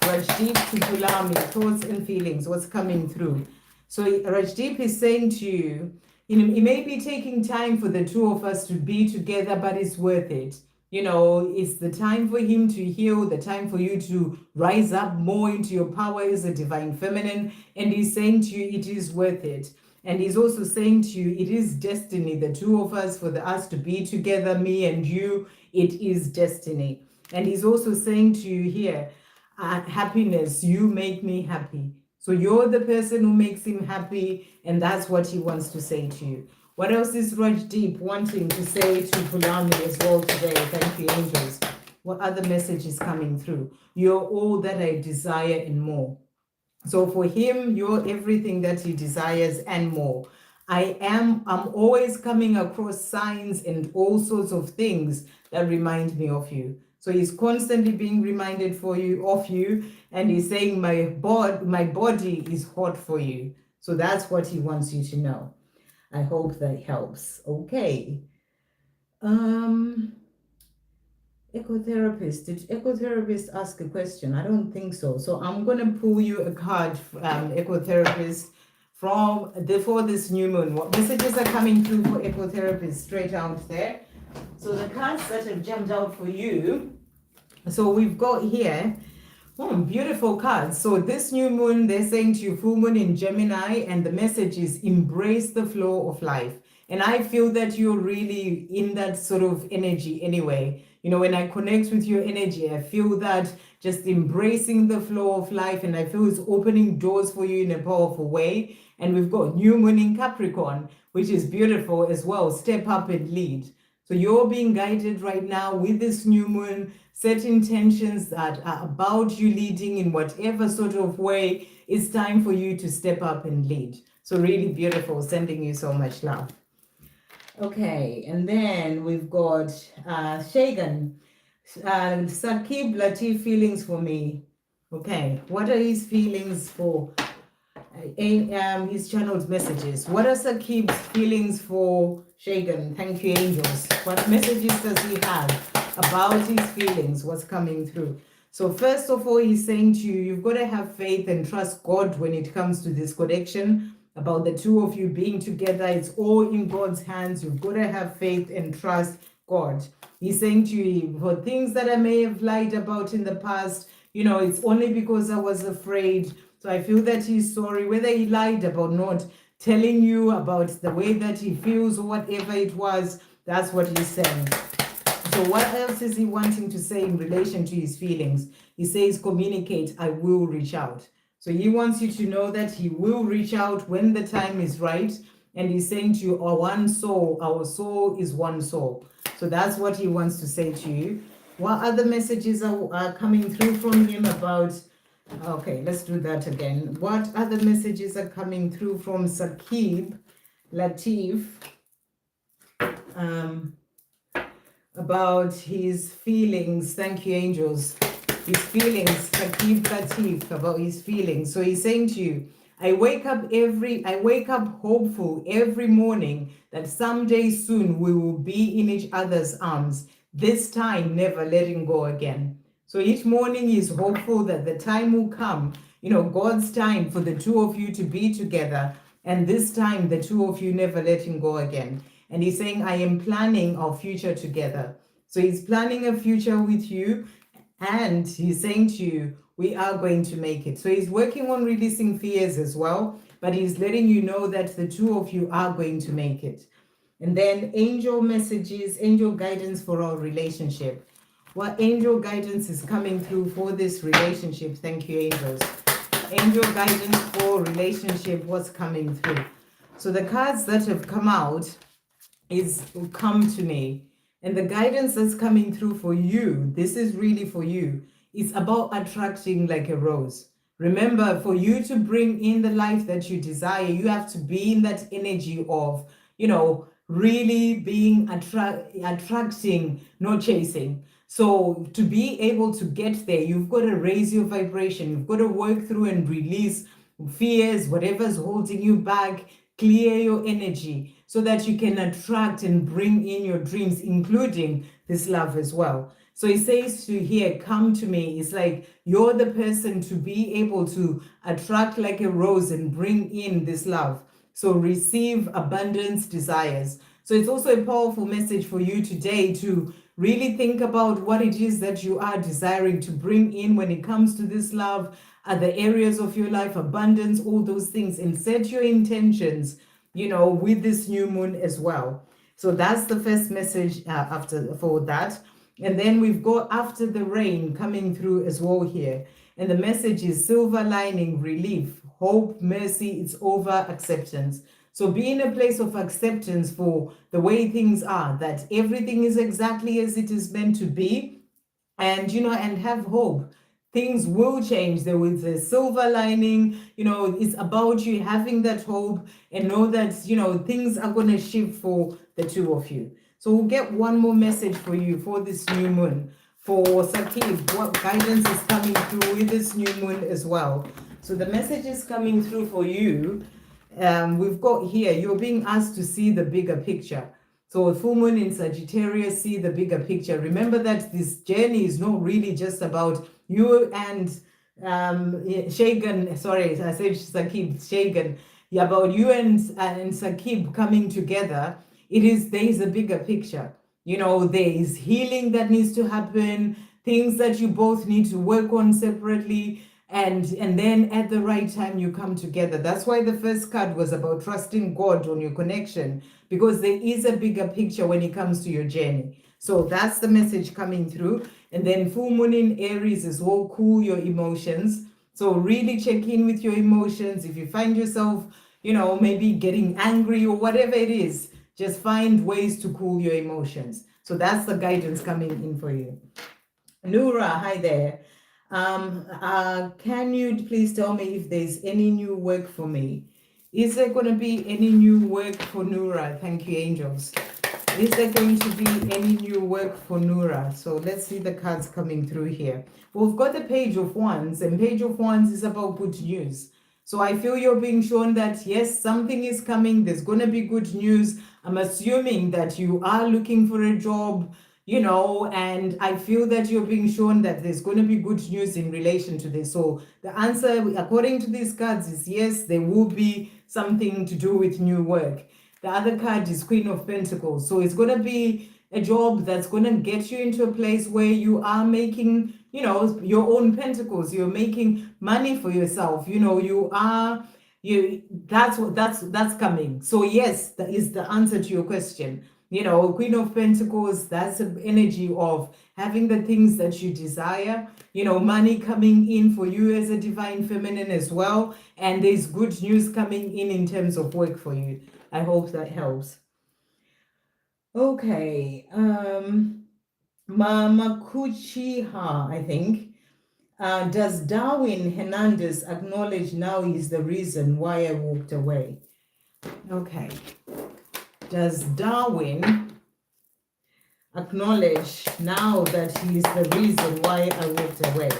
Rajdeep to Pulami, thoughts and feelings. What's coming through? So Rajdeep is saying to you, you know, it may be taking time for the two of us to be together, but it's worth it. You know, it's the time for him to heal, the time for you to rise up more into your power as a divine feminine. And he's saying to you, it is worth it. And he's also saying to you, it is destiny, the two of us, for us to be together, me and you, it is destiny. And he's also saying to you here, happiness, you make me happy. So you're the person who makes him happy, and that's what he wants to say to you. What else is Rajdeep wanting to say to Pulami as well today? Thank you, angels. What other message is coming through? You're all that I desire and more. So for him, you're everything that he desires and more. I'm always coming across signs and all sorts of things that remind me of you. So he's constantly being reminded of you, and he's saying my body is hot for you. So that's what he wants you to know. I hope that helps. Okay. Ecotherapist. Did ecotherapist ask a question? I don't think so. So I'm going to pull you a card, ecotherapist, for this new moon. What messages are coming through for ecotherapist straight out there? So the cards that have jumped out for you. So we've got here, beautiful cards. So this new moon, they're saying to you, full moon in Gemini, and the message is embrace the flow of life. And I feel that you're really in that sort of energy anyway. You know, when I connect with your energy, I feel that just embracing the flow of life, and I feel it's opening doors for you in a powerful way. And we've got new moon in Capricorn, which is beautiful as well. Step up and lead. So you're being guided right now with this new moon set intentions that are about you leading in whatever sort of way. It's time for you to step up and lead. So really beautiful. Sending you so much love. Okay, and then we've got Shagan. Sakib Latif, feelings for me. Okay, what are his feelings for his channeled messages? What are Sakib's feelings for Shagan? Thank you, angels. What messages does he have about his feelings? What's coming through? So first of all, he's saying to you, you've got to have faith and trust God when it comes to this connection, about the two of you being together. It's all in God's hands. You've got to have faith and trust God. He's saying to you, for things that I may have lied about in the past, it's only because I was afraid. So I feel that he's sorry, whether he lied about not telling you about the way that he feels or whatever it was. That's what he's saying. So what else is he wanting to say in relation to his feelings? He says, communicate, I will reach out. So he wants you to know that he will reach out when the time is right. And he's saying to you, our soul is one soul. So that's what he wants to say to you. What other messages are coming through from him about... Okay, let's do that again. What other messages are coming through from Sakib Latif about his feelings? Thank you, angels. His feelings, Sakib Latif, about his feelings. So he's saying to you, I wake up hopeful every morning that someday soon we will be in each other's arms. This time, never letting go again. So each morning he's hopeful that the time will come, God's time for the two of you to be together. And this time, the two of you never letting go again. And he's saying, I am planning our future together. So he's planning a future with you. And he's saying to you, we are going to make it. So he's working on releasing fears as well. But he's letting you know that the two of you are going to make it. And then angel messages, angel guidance for our relationship. What angel guidance is coming through for this relationship? Thank you, angels. Angel guidance for relationship, what's coming through? So the cards that have come out is come to me. And the guidance that's coming through for you, this is really for you. It's about attracting like a rose. Remember, for you to bring in the life that you desire, you have to be in that energy of, really being attracting, not chasing. So to be able to get there, you've got to raise your vibration. You've got to work through and release fears, whatever's holding you back, clear your energy so that you can attract and bring in your dreams, including this love as well. So he says to here, come to me. It's like you're the person to be able to attract like a rose and bring in this love. So receive abundance desires. So it's also a powerful message for you today to really think about what it is that you are desiring to bring in when it comes to this love, the areas of your life, abundance, all those things, and set your intentions, with this new moon as well. So that's the first message for that. And then we've got after the rain coming through as well here. And the message is silver lining, relief, hope, mercy, it's over, acceptance. So be in a place of acceptance for the way things are, that everything is exactly as it is meant to be, and, and have hope. Things will change. There is a silver lining, it's about you having that hope and know that, things are going to shift for the two of you. So we'll get one more message for you for this new moon. For Sakib, what guidance is coming through with this new moon as well? So the message is coming through for you. We've got here, you're being asked to see the bigger picture. So a full moon in Sagittarius, see the bigger picture. Remember that this journey is not really just about you and Shagan, sorry, I said Sakib, Shagan. Yeah, about you and Sakib coming together. There is a bigger picture. There is healing that needs to happen, things that you both need to work on separately. And then at the right time, you come together. That's why the first card was about trusting God on your connection, because there is a bigger picture when it comes to your journey. So that's the message coming through. And then full moon in Aries is all cool your emotions. So really check in with your emotions. If you find yourself, maybe getting angry or whatever it is, just find ways to cool your emotions. So that's the guidance coming in for you. Nura, hi there. Can you please tell me if there's any new work for me? Is there going to be any new work for Nura? Thank you, angels. Is there going to be any new work for Nura? So let's see the cards coming through here. We've got the Page of Wands, and Page of Wands is about good news. So I feel you're being shown that, yes, something is coming. There's going to be good news. I'm assuming that you are looking for a job, and I feel that you're being shown that there's going to be good news in relation to this. So the answer, according to these cards, is yes, there will be something to do with new work. The other card is Queen of Pentacles. So it's going to be a job that's going to get you into a place where you are making, your own pentacles. You're making money for yourself. That's coming. So yes, that is the answer to your question. Queen of Pentacles, that's an energy of having the things that you desire, money coming in for you as a divine feminine as well. And there's good news coming in terms of work for you. I hope that helps. Okay. Mama Kuchiha, I think. Does Darwin Hernandez acknowledge now is the reason why I walked away? Okay. Does Darwin acknowledge now that he is the reason why I walked away?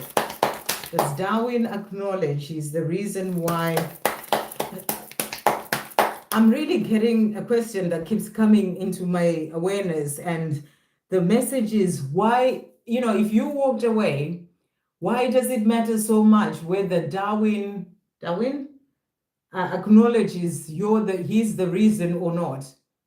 Does Darwin acknowledge he's the reason why? I'm really getting a question that keeps coming into my awareness, and the message is why, if you walked away, why does it matter so much whether Darwin acknowledges he's the reason or not?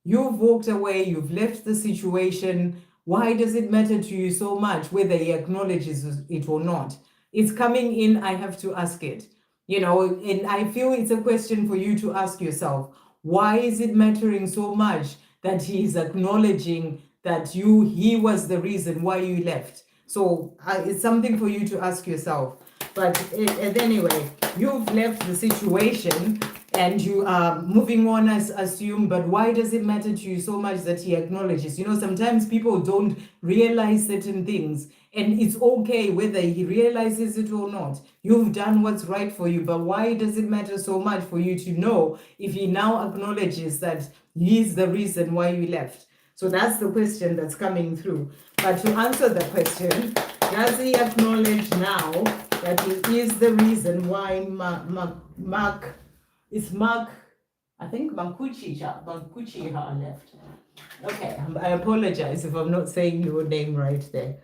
You've walked away, you've left the situation. Why does it matter to you so much whether he acknowledges it or not? It's coming in, I have to ask it. And I feel it's a question for you to ask yourself. Why is it mattering so much that he's acknowledging that he was the reason why you left? So it's something for you to ask yourself. But anyway, you've left the situation and you are moving on, as assume, but why does it matter to you so much that he acknowledges? Sometimes people don't realize certain things, and it's okay whether he realizes it or not. You've done what's right for you, but why does it matter so much for you to know if he now acknowledges that he's the reason why you left? So that's the question that's coming through. But to answer the question, does he acknowledge now that he is the reason why Mark, I think Mankuchiha left. Okay, I apologize if I'm not saying your name right there.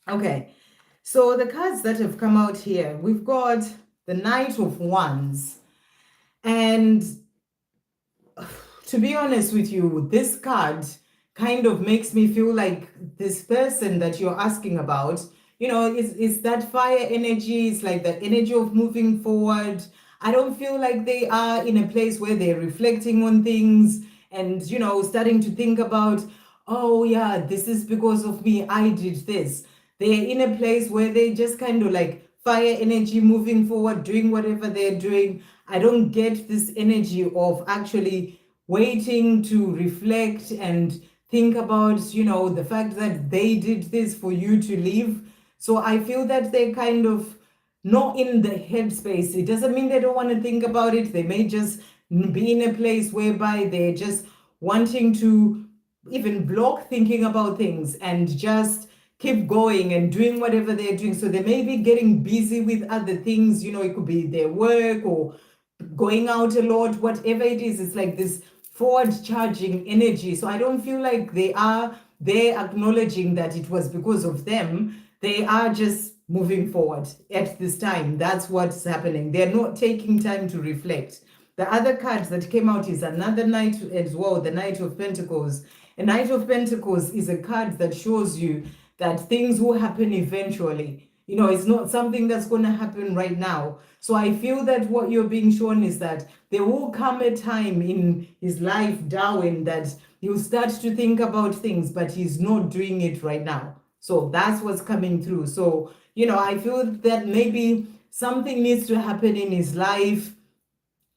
Okay, so the cards that have come out here, we've got the Knight of Wands. And to be honest with you, this card kind of makes me feel like this person that you're asking about, it's that fire energy. It's like the energy of moving forward. I don't feel like they are in a place where they're reflecting on things and, starting to think about, oh yeah, this is because of me, I did this. They're in a place where they just kind of like fire energy, moving forward, doing whatever they're doing. I don't get this energy of actually waiting to reflect and think about, the fact that they did this for you to leave. So I feel that they're kind of not in the headspace. It doesn't mean they don't want to think about it. They may just be in a place whereby they're just wanting to even block thinking about things and just keep going and doing whatever they're doing. So they may be getting busy with other things, it could be their work or going out a lot, whatever it is. It's like this forward charging energy. So I don't feel like they're acknowledging that it was because of them. They are just moving forward at this time. That's what's happening. They're not taking time to reflect. The other card that came out is another Knight as well, the Knight of Pentacles. A Knight of Pentacles is a card that shows you that things will happen eventually. It's not something that's going to happen right now. So I feel that what you're being shown is that there will come a time in his life, Darwin, that he'll start to think about things, but he's not doing it right now. So that's what's coming through. So, I feel that maybe something needs to happen in his life,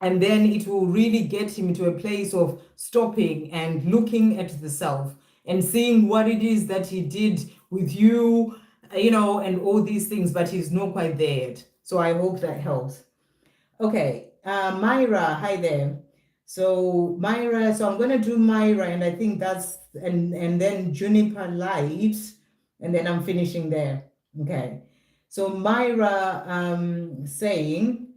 and then it will really get him to a place of stopping and looking at the self and seeing what it is that he did with you and all these things, but he's not quite there yet. So I hope that helps. Okay, Myra, hi there. So Myra, so I'm gonna do Myra, and I think that's and then Juniper Light, and then I'm finishing there. Okay. So Myra saying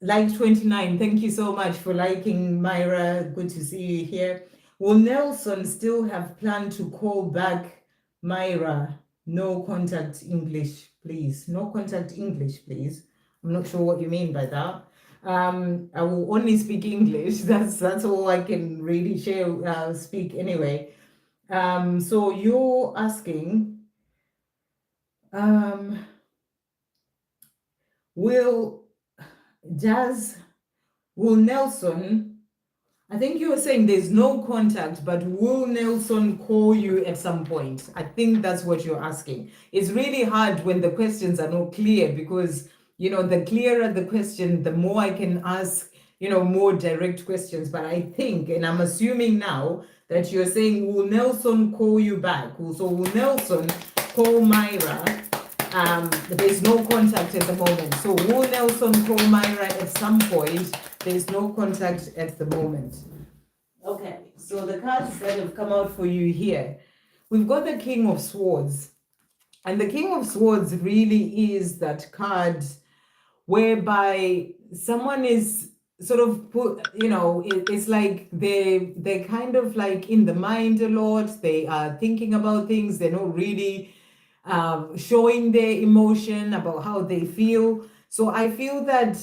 like 29. Thank you so much for liking, Myra. Good to see you here. Will Nelson still have planned to call back, Myra? No contact English, please. No contact English, please. I'm not sure what you mean by that. I will only speak English. That's all I can really share, speak anyway. So you're asking, will Nelson, I think you were saying there's no contact, but will Nelson call you at some point? I think that's what you're asking. It's really hard when the questions are not clear because, the clearer the question, the more I can ask, more direct questions. But I think, and I'm assuming now that you're saying, will Nelson call you back? So will Nelson call Myra? There's no contact at the moment. So will Nelson call Myra at some point? There's no contact at the moment. Okay, so the cards that have come out for you here, we've got the King of Swords. And the King of Swords really is that card whereby someone is sort of it's like they're kind of like in the mind a lot. They are thinking about things. They're not really showing their emotion about how they feel. So I feel that,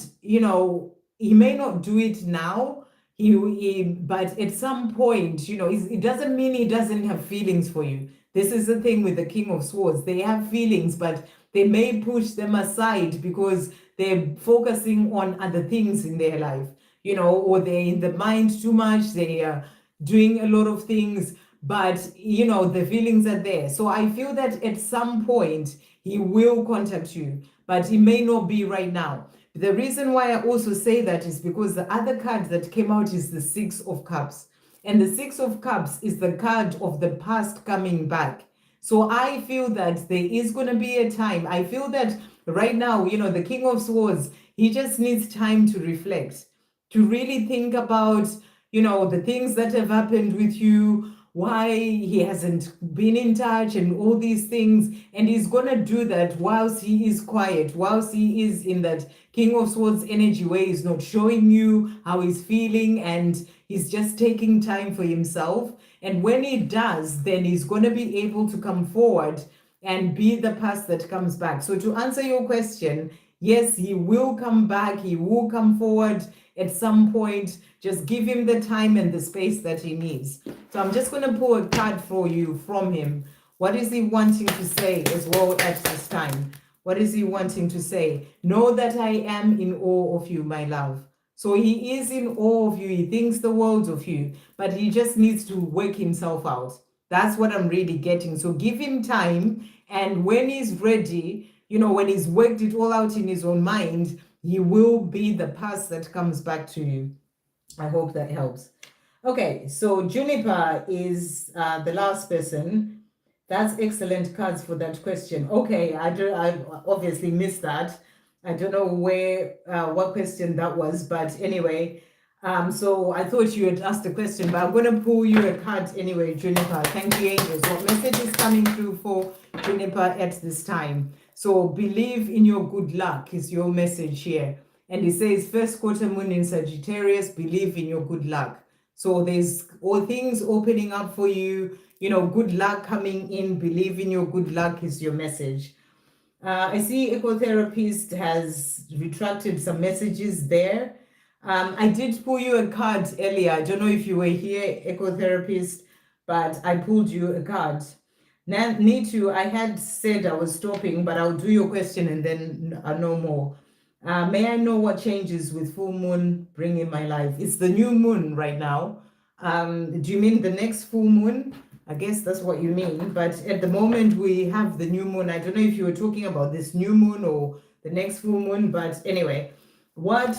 he may not do it now, but at some point, it doesn't mean he doesn't have feelings for you. This is the thing with the King of Swords. They have feelings, but they may push them aside because they're focusing on other things in their life, or they're in the mind too much. They are doing a lot of things, but the feelings are there. So I feel that at some point he will contact you, but it may not be right now. The reason why I also say that is because the other card that came out is the Six of Cups. And the Six of Cups is the card of the past coming back. So I feel that there is going to be a time. I feel that right now, the King of Swords, he just needs time to reflect, to really think about, the things that have happened with you, why he hasn't been in touch and all these things. And he's going to do that whilst he is quiet, whilst he is in that King of Swords energy where he's not showing you how he's feeling and he's just taking time for himself. And when he does, then he's going to be able to come forward and be the past that comes back. So to answer your question, yes, he will come back. He will come forward at some point. Just give him the time and the space that he needs. So I'm just going to pull a card for you from him. What is he wanting to say as well at this time? What is he wanting to say? Know that I am in awe of you, my love. So he is in awe of you. He thinks the world of you, but he just needs to work himself out. That's what I'm really getting. So give him time. And when he's ready, when he's worked it all out in his own mind, he will be the past that comes back to you. I hope that helps. Okay, so Juniper is the last person. That's excellent cards for that question. Okay, I obviously missed that. I don't know what question that was, but anyway, so I thought you had asked a question, but I'm going to pull you a card anyway, Juniper. Thank you, angels. What message is coming through for Juniper at this time? So believe in your good luck is your message here. And it says first quarter moon in Sagittarius, believe in your good luck. So there's all things opening up for you, good luck coming in, believe in your good luck is your message. I see Ecotherapist has retracted some messages there. I did pull you a card earlier. I don't know if you were here, Ecotherapist, but I pulled you a card. Now, Nitu, I had said I was stopping, but I'll do your question and then no more. May I know what changes with full moon bring in my life? It's the new moon right now. Do you mean the next full moon? I guess that's what you mean. But at the moment, we have the new moon. I don't know if you were talking about this new moon or the next full moon. But anyway, what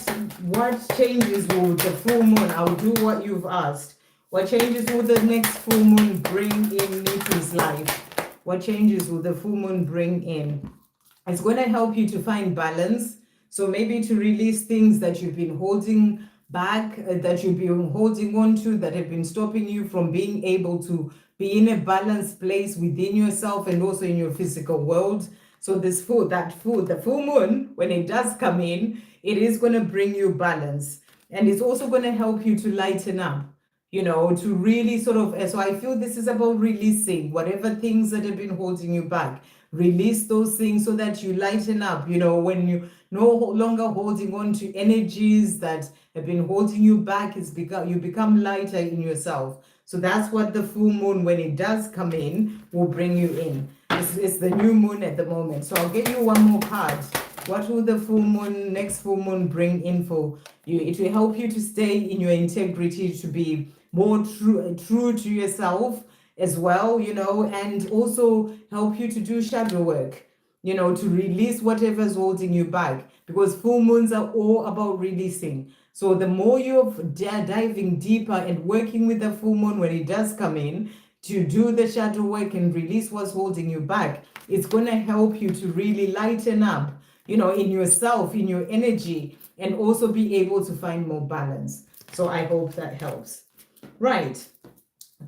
changes will the full moon? I'll do what you've asked. What changes will the next full moon bring in Nitu's life? What changes will the full moon bring in? It's going to help you to find balance. So maybe to release things that you've been holding back, that you've been holding on to, that have been stopping you from being able to be in a balanced place within yourself and also in your physical world. So this the full moon, when it does come in, it is going to bring you balance. And it's also going to help you to lighten up, to really sort of, so I feel this is about releasing whatever things that have been holding you back. Release those things so that you lighten up, when you no longer holding on to energies that have been holding you back, you become lighter in yourself. So that's what the full moon, when it does come in, will bring you in. It's the new moon at the moment. So I'll give you one more card. What will the next full moon bring in for you? It will help you to stay in your integrity, to be more true to yourself as well, and also help you to do shadow work, to release whatever's holding you back, because full moons are all about releasing. So the more you're diving deeper and working with the full moon when it does come in, to do the shadow work and release what's holding you back, it's going to help you to really lighten up, in yourself, in your energy, and also be able to find more balance. So I hope that helps. Right,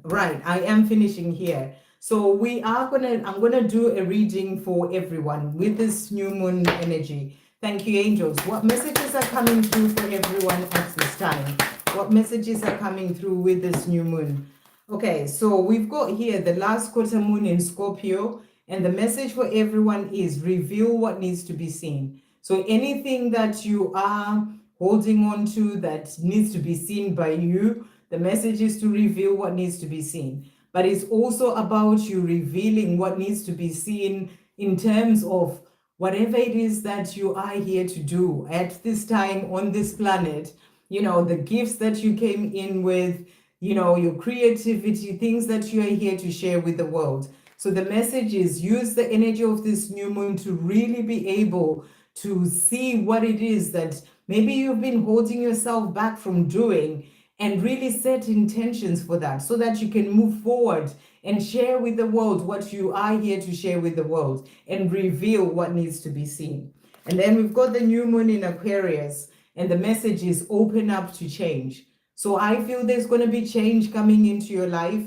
I am finishing here. So I'm gonna do a reading for everyone with this new moon energy. Thank you, angels. What messages are coming through for everyone at this time? What messages are coming through with this new moon? Okay, so we've got here the last quarter moon in Scorpio, and the message for everyone is reveal what needs to be seen. So anything that you are holding on to that needs to be seen by you, the message is to reveal what needs to be seen. But it's also about you revealing what needs to be seen in terms of whatever it is that you are here to do at this time on this planet, the gifts that you came in with, your creativity, things that you are here to share with the world. So the message is use the energy of this new moon to really be able to see what it is that maybe you've been holding yourself back from doing, and really set intentions for that so that you can move forward and share with the world what you are here to share with the world and reveal what needs to be seen. And then we've got the new moon in Aquarius, and the message is open up to change. So I feel there's going to be change coming into your life,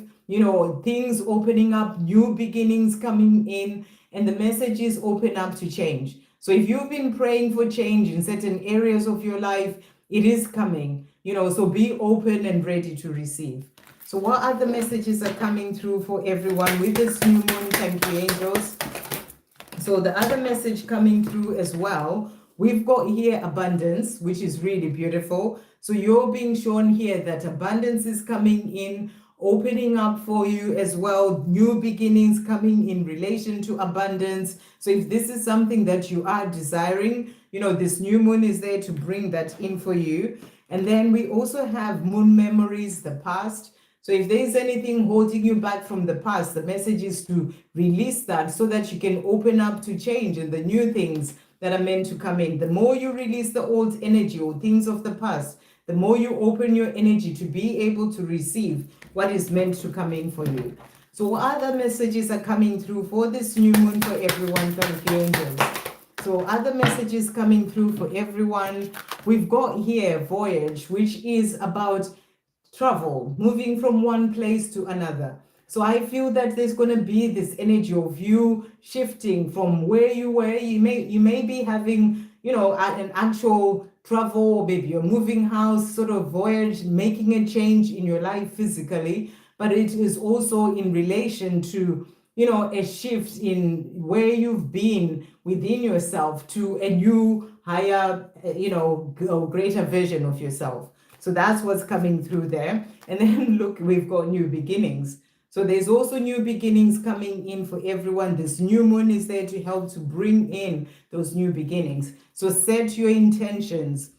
things opening up, new beginnings coming in, and the message is open up to change. So if you've been praying for change in certain areas of your life, it is coming, so be open and ready to receive. So what other messages are coming through for everyone with this new moon? Thank you, angels. So the other message coming through as well, we've got here abundance, which is really beautiful. So you're being shown here that abundance is coming in, opening up for you as well, new beginnings coming in relation to abundance. So if this is something that you are desiring, this new moon is there to bring that in for you. And then we also have moon memories, the past. So if there's anything holding you back from the past, the message is to release that so that you can open up to change and the new things that are meant to come in. The more you release the old energy or things of the past, the more you open your energy to be able to receive what is meant to come in for you. So what other messages are coming through for this new moon for everyone? Thank you, angels. So other messages coming through for everyone. We've got here voyage, which is about travel, moving from one place to another. So I feel that there's going to be this energy of you shifting from where you were. You may be having, an actual travel, or maybe you're moving house sort of voyage, making a change in your life physically, but it is also in relation to, a shift in where you've been within yourself to a new, higher, greater version of yourself. So that's what's coming through there. And then look, we've got new beginnings. So there's also new beginnings coming in for everyone. This new moon is there to help to bring in those new beginnings. So set your intentions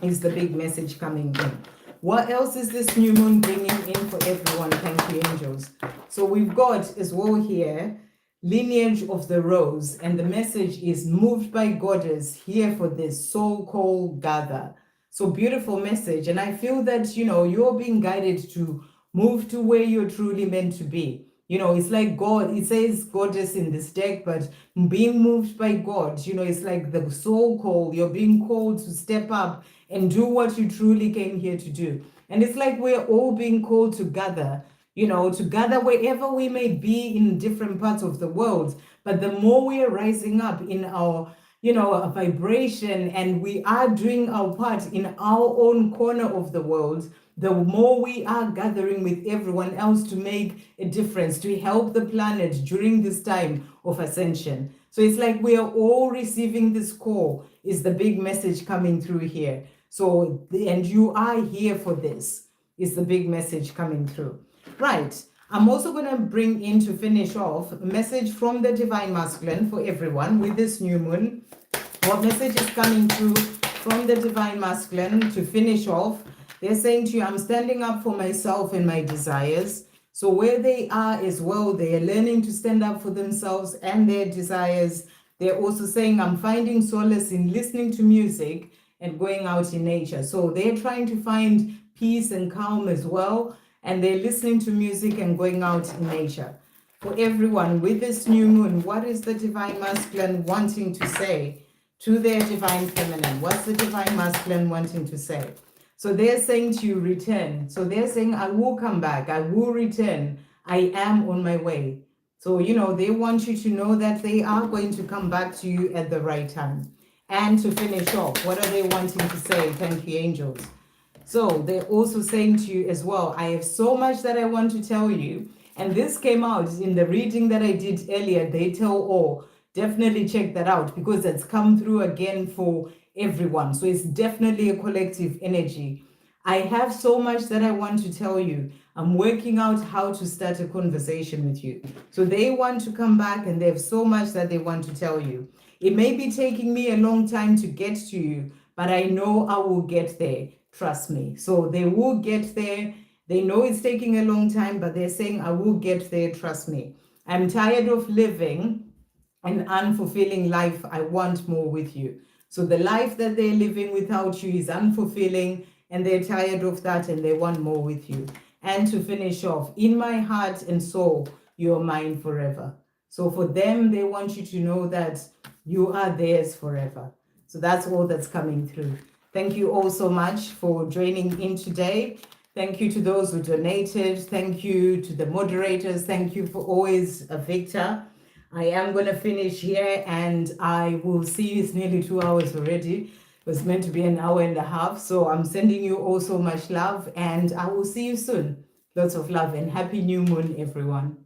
is the big message coming in. What else is this new moon bringing in for everyone? Thank you, angels. So we've got as well here, lineage of the rose. And the message is moved by goddess here for this soul call gather. So beautiful message. And I feel that, you're being guided to move to where you're truly meant to be. You know, it's like God, it says goddess in this deck, but being moved by God, you know, it's like the soul call. You're being called to step up and do what you truly came here to do. And it's like we're all being called to gather, you know, to gather wherever we may be in different parts of the world. But the more we are rising up in our, you know, a vibration, and we are doing our part in our own corner of the world, the more we are gathering with everyone else to make a difference, to help the planet during this time of ascension. So it's like we are all receiving this call, is the big message coming through here. So, and you are here for this, is the big message coming through. Right. I'm also going to bring in, to finish off, a message from the Divine Masculine for everyone with this new moon. What message is coming through from the Divine Masculine to finish off? They're saying to you, I'm standing up for myself and my desires. So where they are as well, they are learning to stand up for themselves and their desires. They're also saying, I'm finding solace in listening to music and going out in nature. So they're trying to find peace and calm as well. And they're listening to music and going out in nature. For everyone with this new moon, what is the Divine Masculine wanting to say to their Divine Feminine? What's the Divine Masculine wanting to say? So they're saying to you, return. So they're saying, I will come back. I will return. I am on my way. So, you know, they want you to know that they are going to come back to you at the right time. And to finish off, what are they wanting to say? Thank you, angels. So they're also saying to you as well, I have so much that I want to tell you. And this came out in the reading that I did earlier. They tell all. Definitely check that out because it's come through again for everyone. So it's definitely a collective energy. I have so much that I want to tell you. I'm working out how to start a conversation with you. So they want to come back and they have so much that they want to tell you. It may be taking me a long time to get to you, but I know I will get there. Trust me. So they will get there. They know it's taking a long time, but they're saying, I will get there. Trust me. I'm tired of living an unfulfilling life. I want more with you. So the life that they're living without you is unfulfilling, and they're tired of that and they want more with you. And to finish off, in my heart and soul, you're mine forever. So for them, they want you to know that you are theirs forever. So that's all that's coming through. Thank you all so much for joining in today. Thank you to those who donated. Thank you to the moderators. Thank you for always Victor. I am going to finish here and I will see you. It's nearly 2 hours already. It was meant to be an hour and a half. So I'm sending you all so much love and I will see you soon. Lots of love and happy new moon, everyone.